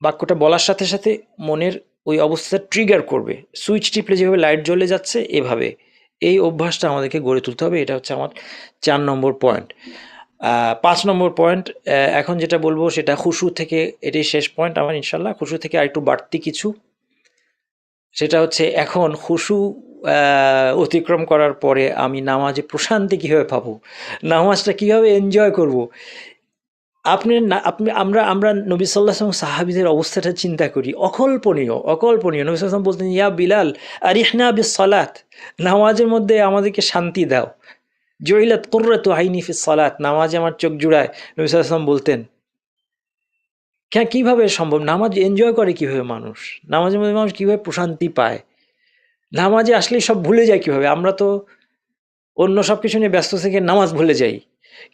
বাক্যটা বলার সাথে সাথে মনের ওই অবস্থা ট্রিগার করবে, সুইচ টিপলে যেভাবে লাইট জ্বলে যাচ্ছে এভাবে এই অভ্যাসটা আমাদেরকে গড়ে তুলতে হবে। এটা হচ্ছে আমার 4 নম্বর পয়েন্ট। 5 নম্বর পয়েন্ট এখন যেটা বলবো সেটা খুশু থেকে, এটাই শেষ পয়েন্ট আমার ইনশাল্লাহ। খুশু থেকে আরেকটু বাড়তি কিছু, সেটা হচ্ছে এখন খুশু অতিক্রম করার পরে আমি নামাজে প্রশান্তি কীভাবে পাবো, নামাজটা কীভাবে এনজয় করব। আপনি আমরা আমরা নবী সাল্লাল্লাহু আলাইহি ওয়াসাল্লাম সাহাবীদের অবস্থাটা চিন্তা করি, অকল্পনীয় অকল্পনীয়। নবী সাল্লাল্লাহু আলাইহি ওয়াসাল্লাম বলতেন ইয়া বিলাল আরিহনা বিস সালাত, নামাজের মধ্যে আমাদেরকে শান্তি দাও। জুইলাত কুররাতু আইনি ফিস সালাত, নামাজে আমার চোখ জুড়ায়, নবী সাল্লাল্লাহু আলাইহি ওয়াসাল্লাম বলতেন। কিভাবে সম্ভব? নামাজ এনজয় করে কিভাবে মানুষ, নামাজের মধ্যে মানুষ কিভাবে প্রশান্তি পায়, নামাজে আসলেই সব ভুলে যায় কিভাবে। আমরা তো অন্য সব কিছু নিয়ে ব্যস্ত থেকে নামাজ ভুলে যাই,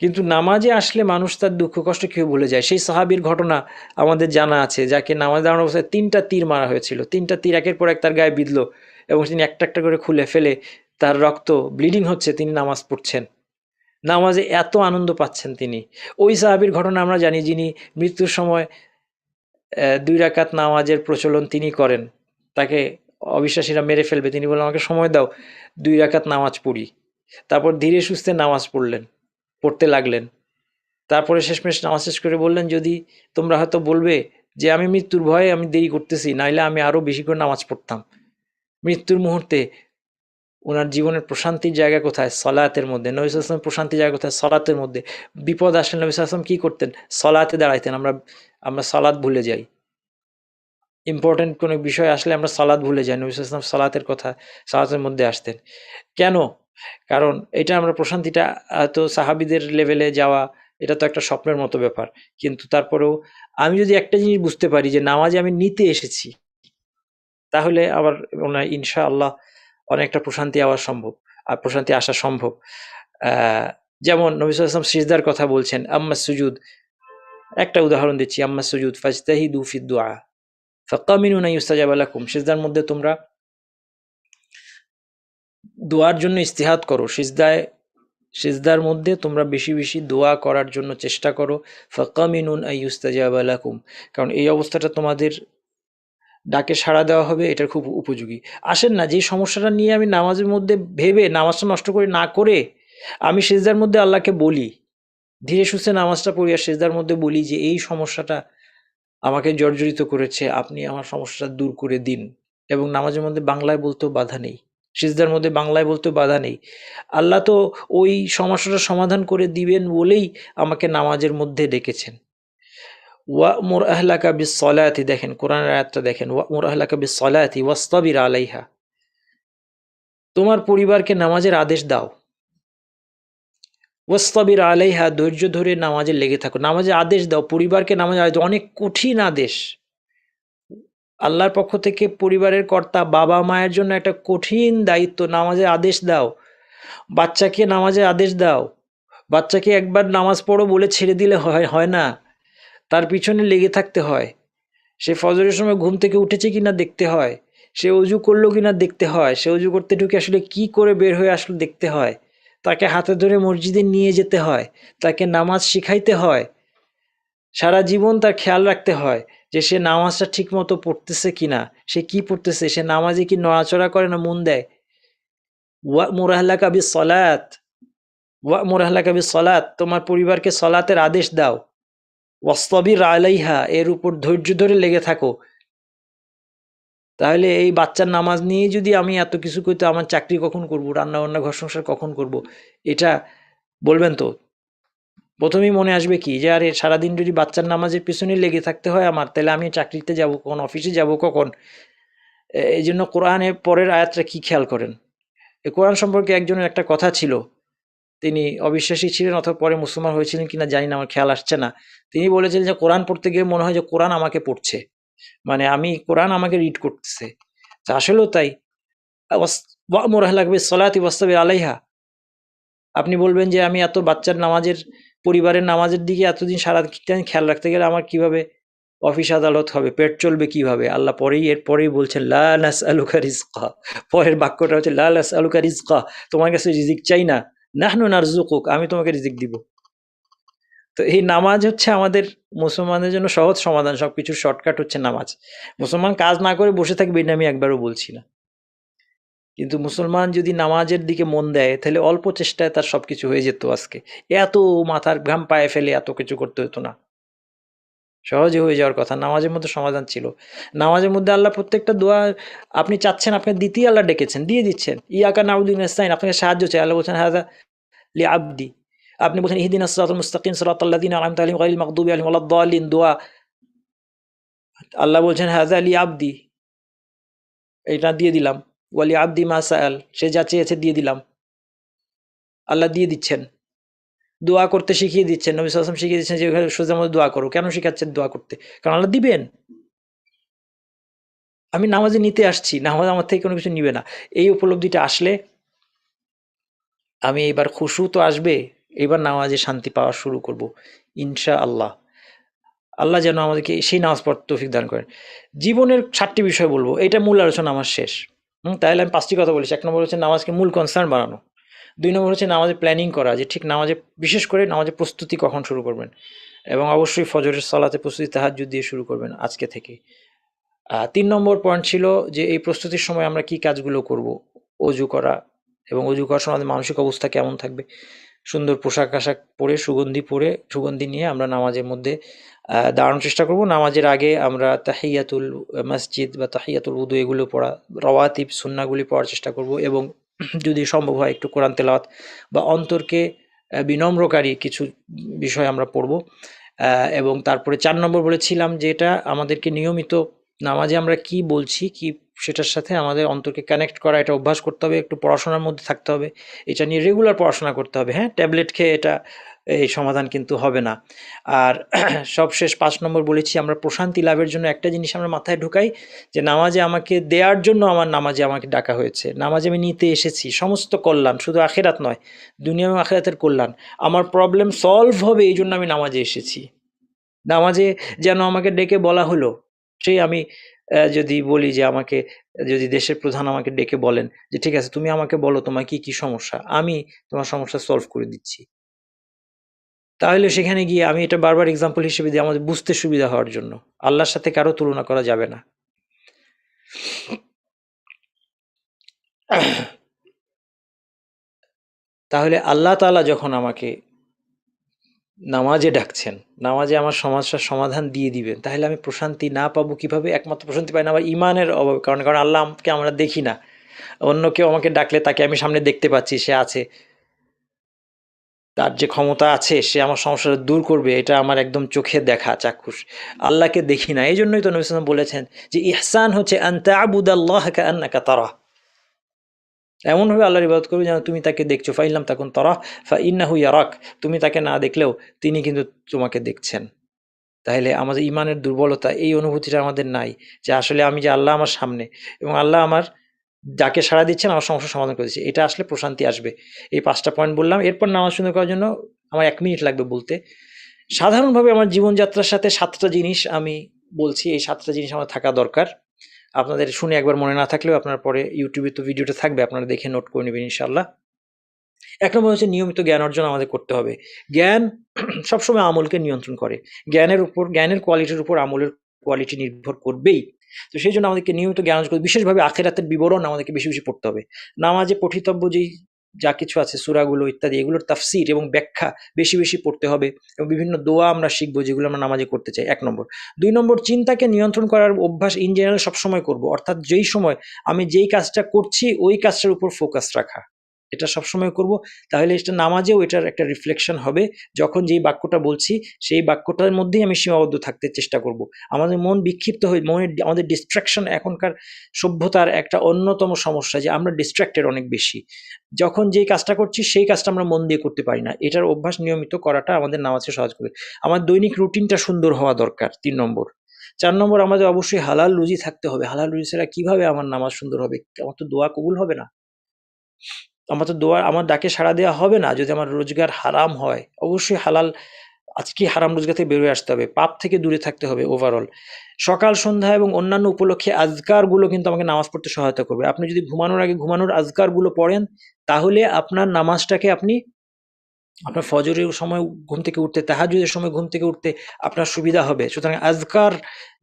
কিন্তু নামাজে আসলে মানুষ তার দুঃখ কষ্ট কেউ ভুলে যায়। সেই সাহাবীর ঘটনা আমাদের জানা আছে, যাকে নামাজ দাঁড়ানোর অবস্থায় 3টা তীর মারা হয়েছিল, 3টা তীর একের পর এক তার গায়ে বিঁধল এবং তিনি একটা একটা করে খুলে ফেলে, তার রক্ত ব্লিডিং হচ্ছে, তিনি নামাজ পড়ছেন, নামাজে এত আনন্দ পাচ্ছেন তিনি। ওই সাহাবীর ঘটনা আমরা জানি, যিনি মৃত্যুর সময় 2 রাকাত নামাজের প্রচলন তিনি করেন, তাকে অবিশ্বাসীরা মেরে ফেলবে, তিনি বললেন আমাকে সময় দাও 2 রাকাত নামাজ পড়ি। তারপর ধীরে সুস্থে নামাজ পড়তে লাগলেন। তারপরে শেষমেশ নামাজ শেষ করে বললেন, যদি তোমরা হয়তো বলবে যে আমি মৃত্যুর ভয়ে আমি দেরি করতেছি, নাইলে আমি আরো বেশি করে নামাজ পড়তাম। মৃত্যুর মুহূর্তে ওনার জীবনের প্রশান্তির জায়গা কোথায়? সলাতের মধ্যে। নবী সাল্লাল্লাহু আলাইহি ওয়াসাল্লাম প্রশান্তির জায়গা কোথায়? সলাতের মধ্যে। বিপদ আসলে নবী সাল্লাল্লাহু আলাইহি ওয়াসাল্লাম কি করতেন? সলাতে দাঁড়াইতেন। আমরা সালাত ভুলে যাই, ইম্পর্টেন্ট কোনো বিষয় আসলে আমরা সালাত ভুলে যাই। নবী সাল্লাল্লাহু আলাইহি ওয়াসাল্লাম সালাতের কথা, সালাতের মধ্যে আসতেন। কেন? কারণ এটা আমরা প্রশান্তিটা তো সাহাবীদের লেভেলে যাওয়া, এটা তো একটা স্বপ্নের মতো ব্যাপার। কিন্তু তারপরেও আমি যদি একটা জিনিস বুঝতে পারি যে নামাজে আমি নিতে এসেছি, তাহলে আবার ইনশাআল্লাহ অনেকটা প্রশান্তি প্রশান্তি আসা সম্ভব। যেমন নবী সাল্লাল্লাহু আলাইহি ওয়াসাল্লাম সিজদার কথা বলছেন, আম্মা সুজুদ, একটা উদাহরণ দিচ্ছি, আম্মা সুজুদ ফাজতাহিদু ফিদ দুআ ফাকামিনু আন ইউস্তাজাবা লাকুম, সিজদার মধ্যে তোমরা দোয়ার জন্য ইস্তিহাদ করো, সিজদার মধ্যে তোমরা বেশি বেশি দোয়া করার জন্য চেষ্টা করো। ফাকামিনুন আন ইউস্তাজাবা লাকুম, কারণ এই অবস্থাটা তোমাদের ডাকে সাড়া দেওয়া হবে, এটার খুব উপযোগী। আসেন না, যে সমস্যাটা নিয়ে আমি নামাজের মধ্যে ভেবে নামাজটা নষ্ট করে না করে আমি সিজদার মধ্যে আল্লাহকে বলি, ধীরে সুস্থে নামাজটা পড়ি আর সিজদার মধ্যে বলি যে এই সমস্যাটা আমাকে জর্জরিত করেছে, আপনি আমার সমস্যাটা দূর করে দিন। এবং নামাজের মধ্যে বাংলায় বলতেও বাধা নেই, সিজদার মধ্যে বাংলায় বলতেও বাধা নেই। আল্লাহ তো ওই সমস্যাটা সমাধান করে দিবেন বলেই আমাকে নামাজের মধ্যে ডেকেছেন। ওয়া'মুর আহলাকা বিস-সলাতি, দেখেন কোরআনের আয়াতটা দেখেন, ওয়া'মুর আহলাকা বিস-সলাতি ওয়াসতাবির আলাইহা, তোমার পরিবারকে নামাজের আদেশ দাও। ওয়াসতাবির আলাইহা, ধৈর্য ধরে নামাজে লেগে থাকো। নামাজের আদেশ দাও, পরিবারকে নামাজের আদেশ, অনেক কঠিন আদেশ। আল্লাহর পক্ষ থেকে পরিবারের কর্তা বাবা মায়ের জন্য একটা কঠিন দায়িত্ব, নামাজের আদেশ দাও। বাচ্চাকে নামাজের আদেশ দাও। বাচ্চাকে একবার নামাজ পড়ো বলে ছেড়ে দিলে হয় না, তার পিছনে লেগে থাকতে হয়। সে ফজরের সময় ঘুম থেকে উঠেছে কিনা দেখতে হয়, সে অজু করলো কিনা দেখতে হয়, সে অজু করতে ঢুকে আসলে কি করে বের হয়ে আসলো দেখতে হয়, তাকে হাতে ধরে মসজিদে নিয়ে যেতে হয়, তাকে নামাজ শিখাইতে হয়, সারা জীবন তার খেয়াল রাখতে হয় যে সে নামাজটা ঠিক মতো পড়তেছে কিনা, সে কি পড়তেছে, সে নামাজে কি নড়াচড়া করে না মন দেয়। ওয়া'মুর আহলাকা বিস-সালাত, ওয়া'মুর আহলাকা বিস-সালাত, তোমার পরিবারকে সলাতের আদেশ দাও। ওয়াসতাবির আলাইহা, এর উপর ধৈর্য ধরে লেগে থাকো। তাহলে এই বাচ্চার নামাজ নিয়ে যদি আমি এত কিছু করতে, আমার চাকরি কখন করব, রান্না বান্না ঘর সংসার কখন করব, এটা বলবেন তো? প্রথমেই মনে আসবে কি যে আরে সারাদিন যদি বাচ্চার নামাজের পিছনে লেগে থাকতে হয় আমার, তাহলে আমি চাকরিতে যাব কখন, অফিসে যাব কখন? এই জন্য কোরআনের পরের আয়াতটা কি খেয়াল করেন। এই কোরআন সম্পর্কে একজনের একটা কথা ছিল, তিনি অবিশ্বাসী ছিলেন অথবা পরে মুসলমান হয়েছিলেন কিনা জানি না, আমার খেয়াল আসছে না। তিনি বলেছিলেন যে কোরআন পড়তে গিয়ে মনে হয় যে কোরআন আমাকে পড়ছে, মানে আমি কোরআন আমাকে রিড করতেছে। তা আসলেও তাই। ওয়া'মুর আহলাকা বিস-সালাতি ওয়াসতাবির আলাইহা, আপনি বলবেন যে আমি এত বাচ্চার নামাজের, পরিবারের নামাজের দিকে এতদিন সারাদিন খেয়াল রাখতে গেলে আমার কিভাবে অফিস আদালত হবে, পেট চলবে কিভাবে? আল্লাহ এরপরেই বলছেন লা নাসআলুকা রিজকা, পরের বাক্যটা হচ্ছে লা নাসআলুকা রিজকা, তোমার কাছে রিজিক চাই না, নাহনু নারযুকুক, আমি তোমাকে রিজিক দিব। তো এই নামাজ হচ্ছে আমাদের মুসলমানদের জন্য সহজ সমাধান, সবকিছুর শর্টকাট হচ্ছে নামাজ। মুসলমান কাজ না করে বসে থাকবে এটা আমি একবারও বলছি না, কিন্তু মুসলমান যদি নামাজের দিকে মন দেয় তাহলে অল্প চেষ্টায় তার সবকিছু হয়ে যেত। আজকে এত মাথার ঘাম পায়ে ফেলে এত কিছু করতে হতো না, সহজে হয়ে যাওয়ার কথা। নামাজের মধ্যে সমাধান ছিল। নামাজের মধ্যে আল্লাহ প্রত্যেকটা দোয়া আপনি চাচ্ছেন, আপনাকে দিতেই আল্লাহ ডেকেছেন, দিয়ে দিচ্ছেন। ইয়াকা নাউযু নাস্তাইন, আপনাকে সাহায্য চাই, আল্লাহ বলছেন হাযা লি আবদি। আপনি বলছেন ইহদিনাস সিরাতাল মুস্তাকিম সিরাতাল লাযিনা আন'আমতা আলাইহিম গায়রিল মাগদুবি আলাইহিম ওয়ালাদ-দাল্লিন, দোয়া। আল্লাহ বলছেন হাযা লি আবদি, এটা দিয়ে দিলাম। ওয়ালি আবদি মা সাআল, সে যা চেয়েছে দিয়ে দিলাম। আল্লাহ দিয়ে দিচ্ছেন। দোয়া করতে শিখিয়ে দিচ্ছেন, নবী সাল্লাল্লাহু আলাইহি ওয়াসাল্লাম শিখিয়ে দিচ্ছেন যে সোজা মতো দোয়া করো। কেন শিখাচ্ছেন দোয়া করতে? কারণ আল্লাহ দিবেন। আমি নামাজে নিতে আসছি, নামাজ আমার থেকে কোনো কিছু নিবে না। এই উপলব্ধিটা আসলে আমি এবার খুশু তো আসবে, এবার নামাজে শান্তি পাওয়া শুরু করব ইনশাআল্লাহ। আল্লাহ যেন আমাদেরকে সেই নামাজ পড়তে তৌফিক দান করেন। জীবনের ৭টি বিষয় বলবো, এটা মূল আলোচনা আমার শেষ। তাহলে আমি ৫টি কথা বলেছি। ১ নম্বর হচ্ছে নামাজকে মূল কনসার্ন বানানো। ২ নম্বর হচ্ছে নামাজের প্ল্যানিং করা, যে ঠিক নামাজে, বিশেষ করে নামাজের প্রস্তুতি কখন শুরু করবেন, এবং অবশ্যই ফজরের সালাতে প্রস্তুতি তাহাজ্জুদ দিয়ে শুরু করবেন আজকে থেকে। ৩ নম্বর পয়েন্ট ছিল যে এই প্রস্তুতির সময় আমরা কি কাজগুলো করব। অজু করা, এবং অজু করার সময় আমাদের মানসিক অবস্থা কেমন থাকবে। সুন্দর পোশাক-আশাক পরে, সুগন্ধি নিয়ে আমরা নামাজের মধ্যে দাঁড়ানোর চেষ্টা করব। নামাজের আগে আমরা তাহিয়াতুল মসজিদ বা তাহিয়াতুল উদু এগুলো পড়া, রওয়াতিব সুন্নাহগুলি পড়ার চেষ্টা করব, এবং যদি সম্ভব হয় একটু কোরআন তেলাওয়াত বা অন্তরকে বিনম্রকারী কিছু বিষয় আমরা পড়ব। এবং তারপরে ৪ নম্বর বলেছিলাম যে এটা আমাদেরকে নিয়মিত নামাজে আমরা কি বলছি, কি সেটার সাথে আমাদের অন্তরকে কানেক্ট করা, এটা অভ্যাস করতে হবে। একটু পড়াশোনার মধ্যে থাকতে হবে। এটা নিয়ে রেগুলার পড়াশোনা করতে হবে। হ্যাঁ, ট্যাবলেট খেয়ে এটা এই সমাধান কিন্তু হবে না। আর সবশেষ ৫ নম্বর বলেছি আমরা প্রশান্তি লাভের জন্য একটা জিনিস আমরা মাথায় ঢুকাই, যে নামাজে আমাকে দেয়ার জন্য আমার নামাজে আমাকে ডাকা হয়েছে। নামাজে আমি নিতে এসেছি সমস্ত কল্যাণ, শুধু আখিরাত নয়, দুনিয়া এবং আখিরাতের কল্যাণ। আমার প্রবলেম সলভ হবে এই জন্য আমি নামাজে এসেছি। নামাজে যেন আমাকে ডেকে বলা হলো, সেই আমি যদি বলি যে আমাকে, যদি দেশের প্রধান আমাকে ডেকে বলেন যে ঠিক আছে তুমি আমাকে বলো তোমার কি কি সমস্যা, আমি তোমার সমস্যা সলভ করে দিচ্ছি, তাহলে সেখানে গিয়ে আমি এটা বারবার এক্সাম্পল হিসেবে দিই আমাদের বুঝতে সুবিধা হওয়ার জন্য। আল্লাহর সাথে কারো তুলনা করা যাবে না। তাহলে আল্লাহ তাআলা যখন আমাকে নামাজে ডাকছেন, নামাজে আমার সমস্যার সমাধান দিয়ে দিবেন, তাহলে আমি প্রশান্তি না পাবো কিভাবে? একমাত্র প্রশান্তি পাই না আমার ইমানের অভাব কারণে। কারণ আল্লাহকে আমরা দেখি না। অন্য কেউ আমাকে ডাকলে তাকে আমি সামনে দেখতে পাচ্ছি, সে আছে, তার যে ক্ষমতা আছে, সে আমার সমস্যাটা দূর করবে, এটা আমার একদম চোখে দেখা চাক্ষুষ। আল্লাহকে দেখি না। এই জন্যই তো নবী সাল্লাল্লাহু আলাইহি ওয়াসাল্লাম বলেছেন যে ইহসান হচ্ছে আন তা'বুদাল্লাহা কাআন্নাকা তারাহ, এমনভাবে আল্লাহর ইবাদত করবে যেন তুমি তাকে দেখছো। ফা ইন লাম তাকুন তারাহ ফা ইন্নাহু ইয়ারাক, তুমি তাকে না দেখলেও তিনি কিন্তু তোমাকে দেখছেন। তাহলে আমাদের ইমানের দুর্বলতা, এই অনুভূতিটা আমাদের নাই, যে আসলে আমি, যে আল্লাহ আমার সামনে এবং আল্লাহ আমার যাকে সাড়া দিচ্ছেন আমার সমস্যার সমাধান করে দিচ্ছে, এটা আসলে প্রশান্তি আসবে। এই ৫টা পয়েন্ট বললাম। এরপর নামাজ সুন্দর করার জন্য আমার ১ মিনিট লাগবে বলতে। সাধারণভাবে আমার জীবনযাত্রার সাথে ৭টা জিনিস আমি বলছি, এই ৭টা জিনিস আমার থাকা দরকার। আপনাদের শুনে একবার মনে না থাকলেও আপনার পরে ইউটিউবে তো ভিডিওটা থাকবে, আপনারা দেখে নোট করে নেবেন ইনশাআল্লাহ। এক নম্বর হচ্ছে নিয়মিত জ্ঞান অর্জন আমাদের করতে হবে। জ্ঞান সবসময় আমলকে নিয়ন্ত্রণ করে। জ্ঞানের কোয়ালিটির উপর আমলের কোয়ালিটি নির্ভর করবেই। তো সেই জন্য আমাদেরকে নিয়মিত জ্ঞান অর্জন করতে, বিশেষভাবে আখিরাতের বিবরণ আমাদেরকে বেশি বেশি পড়তে হবে। নামাজে পঠিতব্য যেই যা কিছু আছে সূরাগুলো ইত্যাদি, এগুলোর তাফসীর এবং ব্যাখ্যা বেশি বেশি পড়তে হবে এবং বিভিন্ন দোয়া আমরা শিখবো যেগুলো আমরা নামাজে করতে চাই, ১ নম্বর। ২ নম্বর, চিন্তাকে নিয়ন্ত্রণ করার অভ্যাস ইন জেনারেল সবসময় করব। অর্থাৎ যেই সময় আমি যেই কাজটা করছি ওই কাজটার উপর ফোকাস রাখা। এটা সবসময় করব। তাহলে এটা নামাজেও এটার একটা রিফ্লেকশন হবে। যখন যেই বাক্যটা বলছি সেই বাক্যটার মধ্যেই আমি সীমাবদ্ধ থাকতে চেষ্টা করব। আমাদের মন বিক্ষিপ্ত হয়ে আমাদের ডিস্ট্রাকশন এখনকার সভ্যতার একটা অন্যতম সমস্যা যে আমরা ডিস্ট্রাক্টেড অনেক বেশি। যখন যেই কাজটা করছি সেই কাজটা আমরা মন দিয়ে করতে পারি না। এটার অভ্যাস নিয়মিত করাটা আমাদের নামাজকে সহজ করবে। আমার দৈনিক রুটিনটা সুন্দর হওয়া দরকার, ৩ নম্বর। ৪ নম্বর, আমাদের অবশ্যই হালাল রুজি থাকতে হবে। হালাল রুজি ছাড়া কিভাবে আমার নামাজ সুন্দর হবে? আমার তো দোয়া কবুল হবে না। আমার ডাকে সাড়া দেওয়া হবে না যদি আমার রোজগার হারাম হয়। অবশ্যই হালাল, আজকে হারাম রোজগার থেকে বেরিয়ে আসতে হবে। পাপ থেকে দূরে থাকতে হবে ওভারঅল। সকাল, সন্ধ্যা এবং অন্যান্য উপলক্ষে আজকারগুলো কিন্তু আমাকে নামাজ পড়তে সহায়তা করবে। আপনি যদি ঘুমানোর আগে ঘুমানোর আজকারগুলো পড়েন, তাহলে আপনার নামাজটাকে আপনার ফজরের সময় ঘুম থেকে উঠতে, তাহাজ্জুদের সময় ঘুম থেকে উঠতে আপনার সুবিধা হবে। সুতরাং আজকার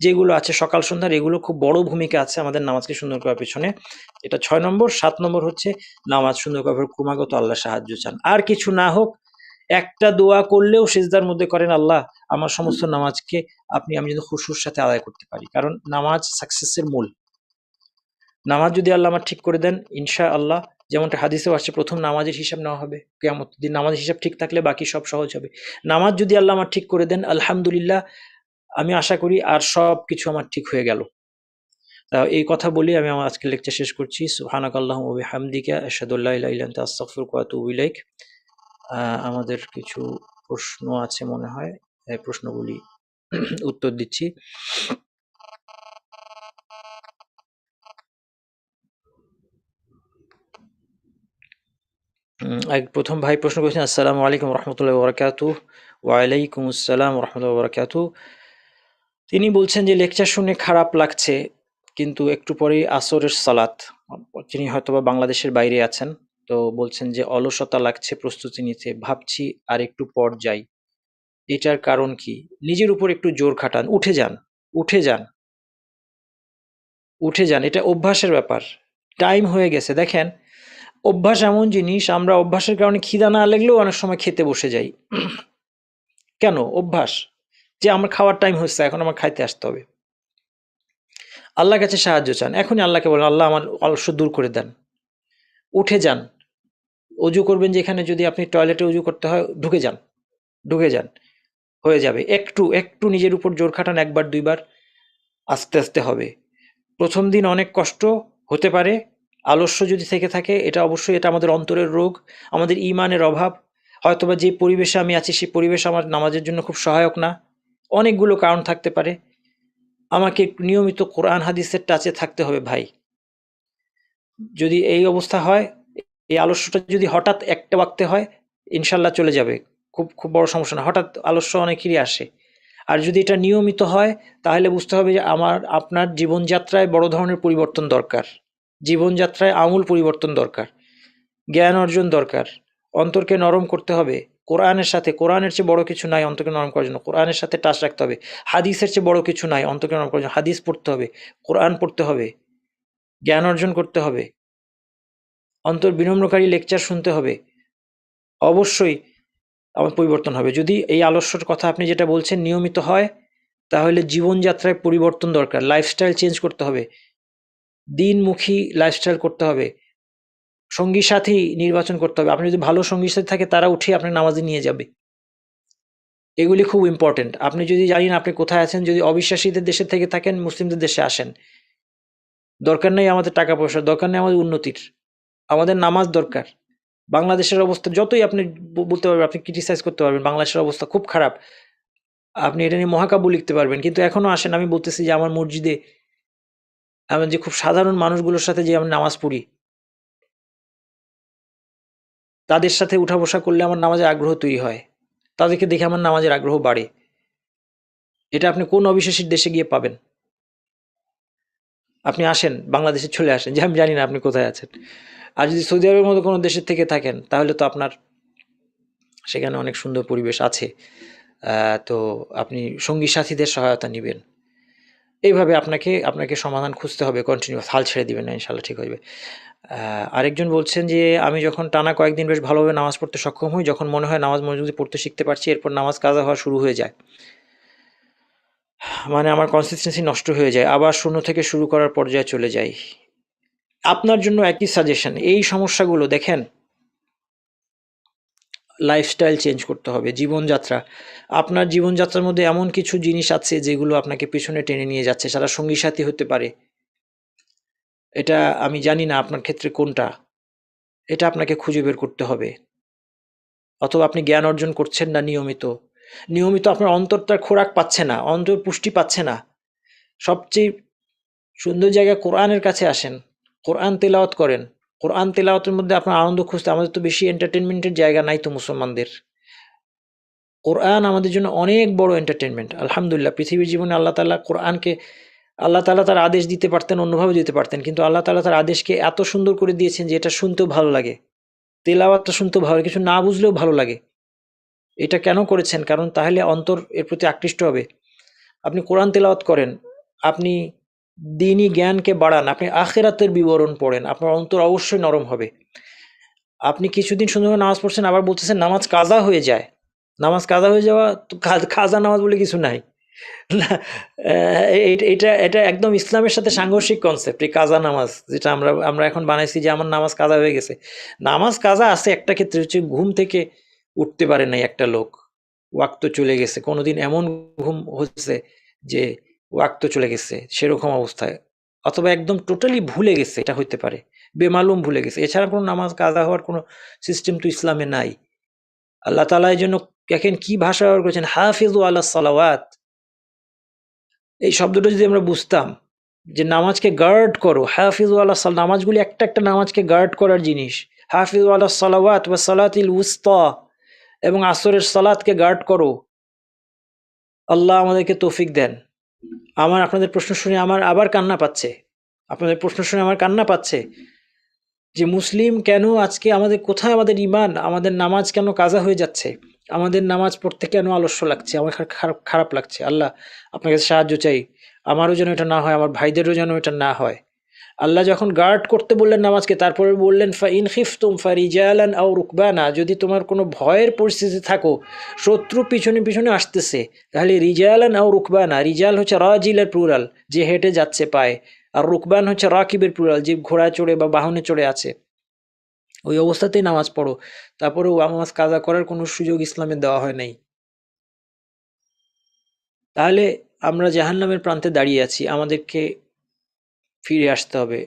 যেগুলো আছে সকাল সন্ধ্যার, এগুলো খুব বড় ভূমিকা আছে আমাদের নামাজকে সুন্দর করার পেছনে। এটা ৬ নম্বর। ৭ নম্বর হচ্ছে নামাজ সুন্দর করার ক্রমাগত আল্লাহ সাহায্য চান। আর কিছু না হোক, একটা দোয়া করলেও সিজদার মধ্যে করেন, আল্লাহ আমার সমস্ত নামাজকে আমি যেন খুশুর সাথে আদায় করতে পারি। কারণ নামাজ সাকসেসের মূল। নামাজ যদি আল্লাহ আমার ঠিক করে দেন, ইনশাআল্লাহ, যেমনটা হাদিসেও আসছে, প্রথম নামাজের হিসাব নেওয়া হবে কিয়ামতের দিন। নামাজের হিসাব ঠিক থাকলে বাকি সব সহজ হবে। নামাজ যদি আল্লাহ আমার ঠিক করে দেন, আলহামদুলিল্লাহ, আমি আশা করি আর সবকিছু আমার ঠিক হয়ে গেল। এই কথা বলে আমি আমার আজকের লেকচার শেষ করছি। সুবহানাকাল্লাহুম্মা ওয়া বিহামদিকা আশহাদু আল্লা ইলাহা ইল্লা আনতা আস্তাগফিরুকা ওয়া আতুবু ইলাইক। আমাদের কিছু প্রশ্ন আছে মনে হয়, এই প্রশ্নগুলি উত্তর দিচ্ছি। প্রথম ভাই প্রশ্ন করেছেন, আসসালামু আলাইকুম রহমতুল্লাহ বারাকাতুহ। ওয়ালাইকুম আসসালাম রহমতুল্লাহ বারাকাতুহ। তিনি বলছেন যে লেকচার শুনে খারাপ লাগছে, কিন্তু একটু পরেই আসরের সালাত। তিনি হয়তোবা বাংলাদেশের বাইরে আছেন। তো বলছেন যে অলসতা লাগছে প্রস্তুতি নিতে, ভাবছি আর একটু পর যাই। এটার কারণ কি? নিজের উপর একটু জোর খাটান, উঠে যান, উঠে যান, উঠে যান। এটা অভ্যাসের ব্যাপার। টাইম হয়ে গেছে। দেখেন, অভ্যাস এমন জিনিস, আমরা অভ্যাসের কারণে খিদা না লাগলেও অনেক সময় খেতে বসে যাই। কেন? অভ্যাস। যে আমার খাওয়ার টাইম হচ্ছে, এখন আমার খাইতে আসতে হবে। আল্লাহর কাছে সাহায্য চান। এখনই আল্লাহকে বলেন, আল্লাহ আমার অলস দূর করে দেন। উঠে যান। অজু করবেন যেখানে, যদি আপনি টয়লেটে অজু করতে হয়, ঢুকে যান, ঢুকে যান। হয়ে যাবে। একটু একটু নিজের উপর জোর খাটান, ১ বার ২ বার, আস্তে আস্তে হবে। প্রথম দিন অনেক কষ্ট হতে পারে। আলস্য যদি থেকে থাকে, এটা অবশ্যই এটা আমাদের অন্তরের রোগ, আমাদের ঈমানের অভাব। হয়তোবা যে পরিবেশে আমি আছি সেই পরিবেশ আমার নামাজের জন্য খুব সহায়ক না। অনেকগুলো কারণ থাকতে পারে। আমাকে নিয়মিত কোরআন হাদিসের টাচে থাকতে হবে ভাই। যদি এই অবস্থা হয়, এই আলস্যটা যদি হঠাৎ একটা ওয়াক্তে হয়, ইনশাল্লাহ চলে যাবে। খুব খুব বড় সমস্যা না। হঠাৎ আলস্য অনেকেরই আসে। আর যদি এটা নিয়মিত হয়, তাহলে বুঝতে হবে যে আপনার জীবনযাত্রায় বড় ধরনের পরিবর্তন দরকার। জীবনযাত্রায় আমূল পরিবর্তন দরকার। জ্ঞান অর্জন দরকার। অন্তরকে নরম করতে হবে। কোরআনের সাথে, কোরআনের চেয়ে বড় কিছু নাই অন্তরকে নরম করার জন্য। কোরআনের সাথে টাচ রাখতে হবে। হাদিসের চেয়ে বড় কিছু নাই অন্তরকে নরম করার জন্য। হাদিস পড়তে হবে, কোরআন পড়তে হবে, জ্ঞান অর্জন করতে হবে, অন্তর বিনম্রকারী লেকচার শুনতে হবে। অবশ্যই আমার পরিবর্তন হবে। যদি এই আলস্যর কথা আপনি যেটা বলছেন নিয়মিত হয়, তাহলে জীবনযাত্রায় পরিবর্তন দরকার। লাইফস্টাইল চেঞ্জ করতে হবে। দিনমুখী লাইফস্টাইল করতে হবে। সঙ্গী সাথী নির্বাচন করতে হবে। আপনি যদি ভালো সঙ্গী সাথী থাকে, তারা উঠিয়ে আপনার নামাজে নিয়ে যাবে। এগুলি খুব ইম্পর্টেন্ট। আপনি যদি জানেন আপনি কোথায় আছেন, যদি অবিশ্বাসীদের দেশে থেকে থাকেন, মুসলিমদের দেশে আসেন। দরকার নেই আমাদের টাকা পয়সা, দরকার নেই আমাদের উন্নতির, আমাদের নামাজ দরকার। বাংলাদেশের অবস্থা যতই আপনি বলতে পারবেন, আপনি ক্রিটিসাইজ করতে পারবেন বাংলাদেশের অবস্থা খুব খারাপ, আপনি এটা নিয়ে মহাকাব্য লিখতে পারবেন, কিন্তু এখনো আসেন। আমি বলতেছি যে আমার মসজিদে আমি যে খুব সাধারণ মানুষগুলোর সাথে যে আমি নামাজ পড়ি, তাদের সাথে উঠা বসা করলে আমার নামাজের আগ্রহ তৈরি হয়। তাদেরকে দেখে আমার নামাজের আগ্রহ বাড়ে। এটা আপনি কোন অবিশ্বাসীর দেশে গিয়ে পাবেন? আপনি আসেন, বাংলাদেশে চলে আসেন, যে আমি জানি না আপনি কোথায় আছেন। আর যদি সৌদি আরবের মতো কোনো দেশের থেকে থাকেন, তাহলে তো আপনার সেখানে অনেক সুন্দর পরিবেশ আছে। তো আপনি সঙ্গী সাথীদের সহায়তা নিবেন। এইভাবে আপনাকে আপনাকে সমাধান খুঁজতে হবে, কন্টিনিউয়াস, হাল ছেড়ে দিবেন না, ইনশাল্লাহ ঠিক হয়ে যাবে। আরেকজন বলছেন যে আমি যখন টানা কয়েকদিন বেশ ভালোভাবে নামাজ পড়তে সক্ষম হই, যখন মনে হয় নামাজ মনোযোগ পড়তে শিখতে পারছি, এরপর নামাজ কাজা হওয়া শুরু হয়ে যায়, মানে আমার কনসিস্টেন্সি নষ্ট হয়ে যায়, আবার শূন্য থেকে শুরু করার পর্যায়ে চলে যাই। আপনার জন্য একই সাজেশন, এই সমস্যাগুলো দেখেন, লাইফস্টাইল চেঞ্জ করতে হবে, জীবনযাত্রা। আপনার জীবনযাত্রার মধ্যে এমন কিছু জিনিস আছে যেগুলো আপনাকে পেছনে টেনে নিয়ে যাচ্ছে, সারা সঙ্গী সাথী হতে পারে, এটা আমি জানি না আপনার ক্ষেত্রে কোনটা, এটা আপনাকে খুঁজে বের করতে হবে। অথবা আপনি জ্ঞান অর্জন করছেন না নিয়মিত, নিয়মিত আপনার অন্তরটার খোরাক পাচ্ছে না, অন্তর পুষ্টি পাচ্ছে না। সবচেয়ে সুন্দর জায়গা, কোরআনের কাছে আসেন, কোরআন তেলাওয়াত করেন। কোরআন তেলাওয়াতের মধ্যে আপনার আনন্দ খুঁজতে, আমাদের তো বেশি এন্টারটেনমেন্টের জায়গা নাই তো মুসলমানদের। কোরআন আমাদের জন্য অনেক বড় এন্টারটেনমেন্ট। আলহামদুলিল্লাহ, পৃথিবীর জীবনে আল্লাহ তাআলা কোরআনকে, আল্লাহ তাআলা তার আদেশ দিতে পারতেন, অন্যভাবে দিতে পারতেন, কিন্তু আল্লাহ তাআলা তার আদেশকে এত সুন্দর করে দিয়েছেন যে এটা শুনতেও ভালো লাগে, তেলাওয়াতটা শুনতেও ভালো লাগে, কিছু না বুঝলেও ভালো লাগে। এটা কেন করেছেন? কারণ তাহলে অন্তর এর প্রতি আকৃষ্ট হবে। আপনি কোরআন তেলাওয়াত করেন, আপনি দ্বীনি জ্ঞানকে বাড়ান, আপনি আখিরাতের বিবরণ পড়েন, আপনার অন্তর অবশ্যই নরম হবে। আপনি কিছুদিন সুন্দরভাবে নামাজ পড়ছেন, আবার বলতেছেন নামাজ কাজা হয়ে যায়। নামাজ কাজা হয়ে যাওয়া তো, কাজা নামাজ বলে কিছু নাই। না, এটা এটা একদম ইসলামের সাথে সাংঘর্ষিক কনসেপ্ট, এই কাজা নামাজ, যেটা আমরা আমরা এখন বানাইছি যে আমার নামাজ কাজা হয়ে গেছে। নামাজ কাজা আছে একটা ক্ষেত্রে, হচ্ছে ঘুম থেকে উঠতে পারে নাই একটা লোক, ওয়াক্ত চলে গেছে, কোনোদিন এমন ঘুম হচ্ছে যে ওয়াক্ত চলে গেছে সেরকম অবস্থায়, অথবা একদম টোটালি ভুলে গেছে, এটা হইতে পারে, বেমালুম ভুলে গেছে। এছাড়া কোনো নামাজ কাজা হওয়ার কোনো সিস্টেম তো ইসলামে নাই। আল্লাহ তাআলা এই জন্য দেখেন কি ভাষা ব্যবহার করেছেন, হাফিজু আলাস সালাওয়াত। এই শব্দটা যদি আমরা বুঝতাম যে নামাজকে গার্ড করো, হাফিজু আলাস সালাত, নামাজগুলি একটা একটা নামাজকে গার্ড করার জিনিস। হাফিজু আলাস সালাওয়াত ওয়া সালাতিল উসতা, এবং আসরের সালাতকে গার্ড করো। আল্লাহ আমাদেরকে তৌফিক দেন। আমার আপনাদের প্রশ্ন শুনে আমার আবার কান্না পাচ্ছে, আপনাদের প্রশ্ন শুনে আমার কান্না পাচ্ছে যে মুসলিম কেন আজকে, আমাদের কোথায় আমাদের ইমান, আমাদের নামাজ কেন কাজা হয়ে যাচ্ছে, আমাদের নামাজ পড়তে কেন আলস্য লাগছে, আমার খারাপ খারাপ লাগছে। আল্লাহ আপনার কাছে সাহায্য চাই, আমারও যেন এটা না হয়, আমার ভাইদেরও যেন এটা না হয়। আল্লাহ যখন গার্ড করতে বললেন নামাজকে, তারপরে বললেন ফা ইন খিফতুম ফারিজালান আও রুকবানা, যদি তোমার কোনো ভয়ের পরিস্থিতি থাকো, শত্রু পিছনে পিছনে আসতেছে, তাহলে রিজালান আও রুকবানা, রিজাল হচ্ছে রাজিলের প্লুরাল, যে হেঁটে যাচ্ছে পায়ে, আর রুকবান হচ্ছে রাকিবের প্লুরাল, যে ঘোড়ায় চড়ে বা বাহনে চড়ে আছে, ওই অবস্থাতেই নামাজ পড়ো। তারপরেও নামাজ কাজা করার কোনো সুযোগ ইসলামে দেওয়া হয় নাই। তাহলে আমরা জাহান্নামের প্রান্তে দাঁড়িয়ে আছি, আমাদেরকে ফিরে আসতে হবে,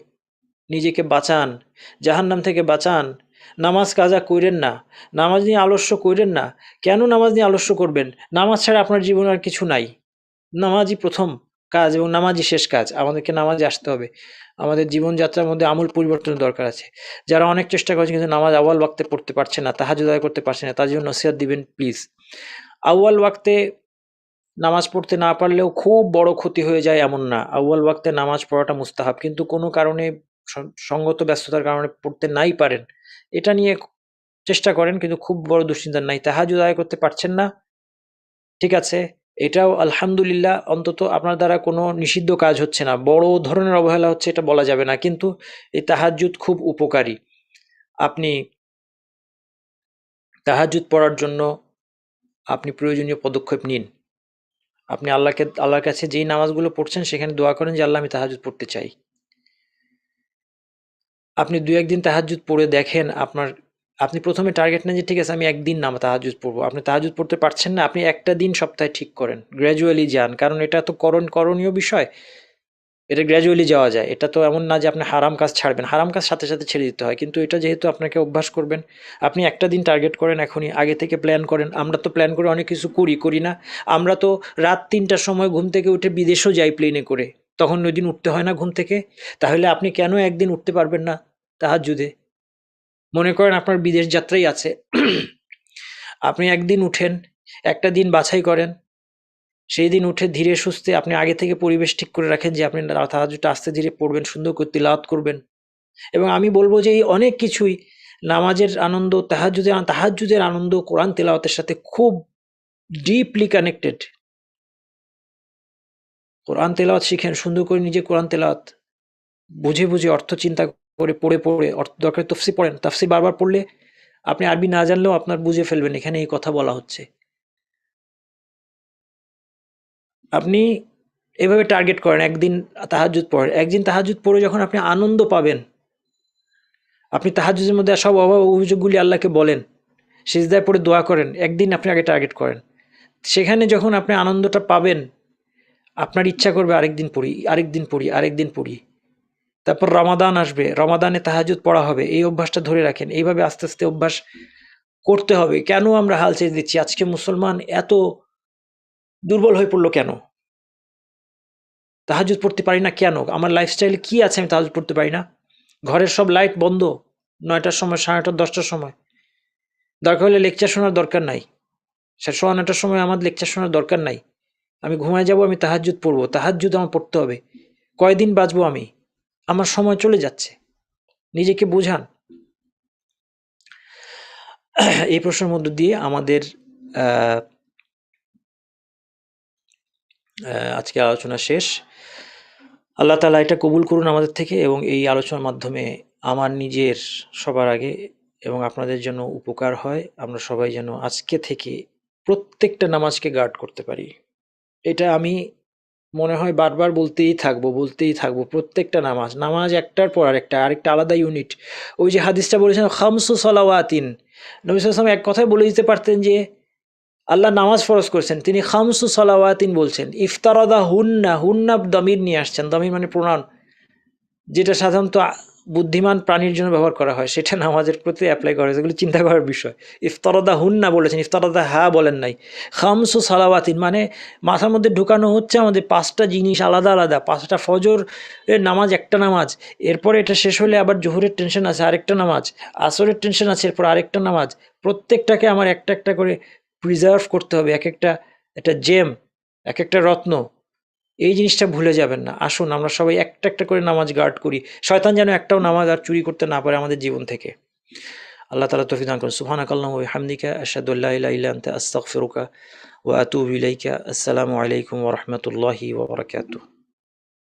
নিজেকে বাঁচান, জাহান্নাম থেকে বাঁচান। নামাজ কাজা কইরেন না, নামাজ নিয়ে আলস্য কইরেন না। কেন নামাজ নিয়ে আলস্য করবেন? নামাজ ছাড়া আপনার জীবনে আর কিছু নাই। নামাজই প্রথম কাজ এবং নামাজই শেষ কাজ। আমাদেরকে নামাজে আসতে হবে। আমাদের জীবনযাত্রার মধ্যে আমূল পরিবর্তনের দরকার আছে। যারা অনেক চেষ্টা করেছে কিন্তু নামাজ আউয়াল ওয়াক্তে পড়তে পারছে না, তাহাজ্জুদ আদায় করতে পারছে না, তার জন্য নসিহত দিবেন প্লিজ। আউয়াল ওয়াক্তে নামাজ পড়তে না পারলেও খুব বড় ক্ষতি হয়ে যায় এমন না। আউয়াল ওয়াক্তে নামাজ পড়াটা মুস্তাহাব। কিন্তু কোনো কারণে, সঙ্গত ব্যস্ততার কারণে পড়তে নাই পারেন, এটা নিয়ে চেষ্টা করেন, কিন্তু খুব বড় দুশ্চিন্তা নাই। তাহাজ্জুদ আদায় করতে পারছেন না, ঠিক আছে, এটাও আলহামদুলিল্লাহ, অন্তত আপনার দ্বারা কোনো নিষিদ্ধ কাজ হচ্ছে না, বড় ধরনের অবহেলা হচ্ছে এটা বলা যাবে না, কিন্তু এই তাহাজ্জুদ খুব উপকারী। আপনি তাহাজ্জুদ পড়ার জন্য আপনি প্রয়োজনীয় পদক্ষেপ নিন। আপনি আল্লাহর কাছে যেই নামাজগুলো পড়ছেন সেখানে দোয়া করেন যে আল্লাহ আমি তাহাজ্জুদ পড়তে চাই। আপনি ২-১ দিন তাহাজ্জুদ পড়ে দেখেন, আপনি প্রথমে টার্গেট নেন যে ঠিক আছে আমি একদিন তাহাজ্জুদ পড়বো। আপনি তাহাজ্জুদ পড়তে পারছেন না, আপনি একটা দিন সপ্তাহে ঠিক করেন, গ্র্যাজুয়ালি যান, কারণ এটা তো করণীয় বিষয়, এটা গ্র্যাজুয়ালি যাওয়া যায়। এটা তো এমন না যে আপনি হারাম কাজ ছাড়বেন, হারাম কাজ সাথে সাথে ছেড়ে দিতে হয়, কিন্তু এটা যেহেতু আপনাকে অভ্যাস করবেন, আপনি একটা দিন টার্গেট করেন, এখনই আগে থেকে প্ল্যান করেন। আমরা তো প্ল্যান করে অনেক কিছু করি না? আমরা তো রাত ৩টার সময় ঘুম থেকে উঠে বিদেশেও যাই প্লেনে করে, তখন ওই দিন উঠতে হয় না ঘুম থেকে? তাহলে আপনি কেন একদিন উঠতে পারবেন না তাহাজ্জুদে? মনে করেন আপনার বিদেশ যাত্রাই আছে, আপনি একদিন উঠেন, একটা দিন বাছাই করেন, সেই দিন উঠে ধীরে সুস্থে আপনি আগে থেকে পরিবেশ ঠিক করে রাখেন যে আপনি তাহাজ্জুদটা আস্তে ধীরে পড়বেন, সুন্দর করে তিলাওয়াত করবেন। এবং আমি বলব যে এই অনেক কিছুই নামাজের আনন্দ, তাহাজ্জুদের আনন্দ কোরআন তেলাওয়াতের সাথে খুব ডিপলি কানেক্টেড। কোরআন তেলাওয়াত শিখেন, সুন্দর করে নিজে কোরআন তেলাওয়াত বুঝে বুঝে অর্থ চিন্তা করে পড়ে পড়ে অর্থ দরকার তাফসীর পড়েন। তাফসীর বারবার পড়লে আপনি আরবি না জানলেও আপনার বুঝে ফেলবেন এখানে এই কথা বলা হচ্ছে। আপনি এভাবে টার্গেট করেন, একদিন তাহাজ্জুদ পড়েন, একদিন তাহাজ্জুদ পড়ে যখন আপনি আনন্দ পাবেন, আপনি তাহাজ্জুদের মধ্যে সব অভাব অভিযোগগুলি আল্লাহকে বলেন, সিজদায় পড়ে দোয়া করেন, একদিন আপনি আগে টার্গেট করেন। সেখানে যখন আপনি আনন্দটা পাবেন, আপনার ইচ্ছা করবে আরেকদিন পড়ি, আরেকদিন পড়ি, আরেকদিন পড়ি। তারপর রমাদান আসবে, রমাদানে তাহাজ্জুদ পড়া হবে, এই অভ্যাসটা ধরে রাখেন। এইভাবে আস্তে আস্তে অভ্যাস করতে হবে। কেন আমরা হাল ছেড়ে দিচ্ছি? আজকে মুসলমান এত দুর্বল হয়ে পড়লো কেন? তাহাজ্জুদ পড়তে পারি না কেন? আমার লাইফস্টাইলে কি আছে আমি তাহাজ্জুদ পড়তে পারি না? ঘরের সব লাইট বন্ধ, ৯টার সময়, ৯:৩০, ১০টার সময়। দরকার হলে লেকচার শোনার দরকার নাই। ৯:৩০ সময় আমার লেকচার শোনার দরকার নাই। আমি ঘুমায় যাব, আমি তাহাজ্জুদ পড়বো। তাহাজ্জুদ আমার পড়তে হবে। কয়দিন বাঁচবো আমি? আমার সময় চলে যাচ্ছে। নিজেকে বুঝান। এই প্রশ্নের মধ্য দিয়ে আমাদের আজকে আলোচনা শেষ। আল্লাহ তাআলা এটা কবুল করুন আমাদের থেকে, এবং এই আলোচনার মাধ্যমে আমার নিজের সবার আগে এবং আপনাদের জন্য উপকার হয়। আমরা সবাই যেন আজকে থেকে প্রত্যেকটা নামাজকে গার্ড করতে পারি। এটা আমি মনে হয় বারবার বলতেই থাকবো। প্রত্যেকটা নামাজ একটার পর আরেকটা আলাদা ইউনিট। ওই যে হাদিসটা বলেছেন খামসু সলাওয়াতিন, নবী সাল্লাল্লাহু আলাইহি ওয়াসাল্লাম এক কথায় বলে দিতে পারতেন যে আল্লাহ নামাজ ফরজ করেছেন, তিনি খামসু সলাওয়াতিন বলছেন। ইফতারাদা হুন্না দমির নিয়ে আসছেন। দমির মানে প্রণাম, যেটা সাধারণত বুদ্ধিমান প্রাণীর জন্য ব্যবহার করা হয়, সেটা নামাজের প্রতি অ্যাপ্লাই করা হয়েছে। এগুলো চিন্তা করার বিষয়। ইফতারাদা হুন্না বলেছেন, ইফতারাদা হা বলেন নাই। খামসু সালাওয়াতিন মানে মাথার মধ্যে ঢুকানো হচ্ছে আমাদের ৫টা জিনিস আলাদা আলাদা। ৫টা ফজর এর নামাজ একটা নামাজ, এরপরে এটা শেষ হলে আবার জোহরের টেনশন আছে আরেকটা নামাজ, আসরের টেনশন আছে এরপর আরেকটা নামাজ। প্রত্যেকটাকে আমার একটা একটা করে প্রিজার্ভ করতে হবে, একটা জেম, একটা রত্ন। এই জিনিসটা ভুলে যাবেন না। আসুন আমরা সবাই একটা একটা করে নামাজ গার্ড করি। শয়তান যেন একটাও নামাজ আর চুরি করতে না পারে আমাদের জীবন থেকে। আল্লাহ তাআলা তৌফিক দান করুন। সুবহানাকাল্লাহু ওয়া বিহামদিকা আশহাদু আল্লা ইলাহা ইল্লা আনতা আস্তাগফিরুকা ওয়া আতুবু ইলাইকা। আসসালামু আলাইকুম ওয়া রাহমাতুল্লাহি ওয়া বারাকাতুহু।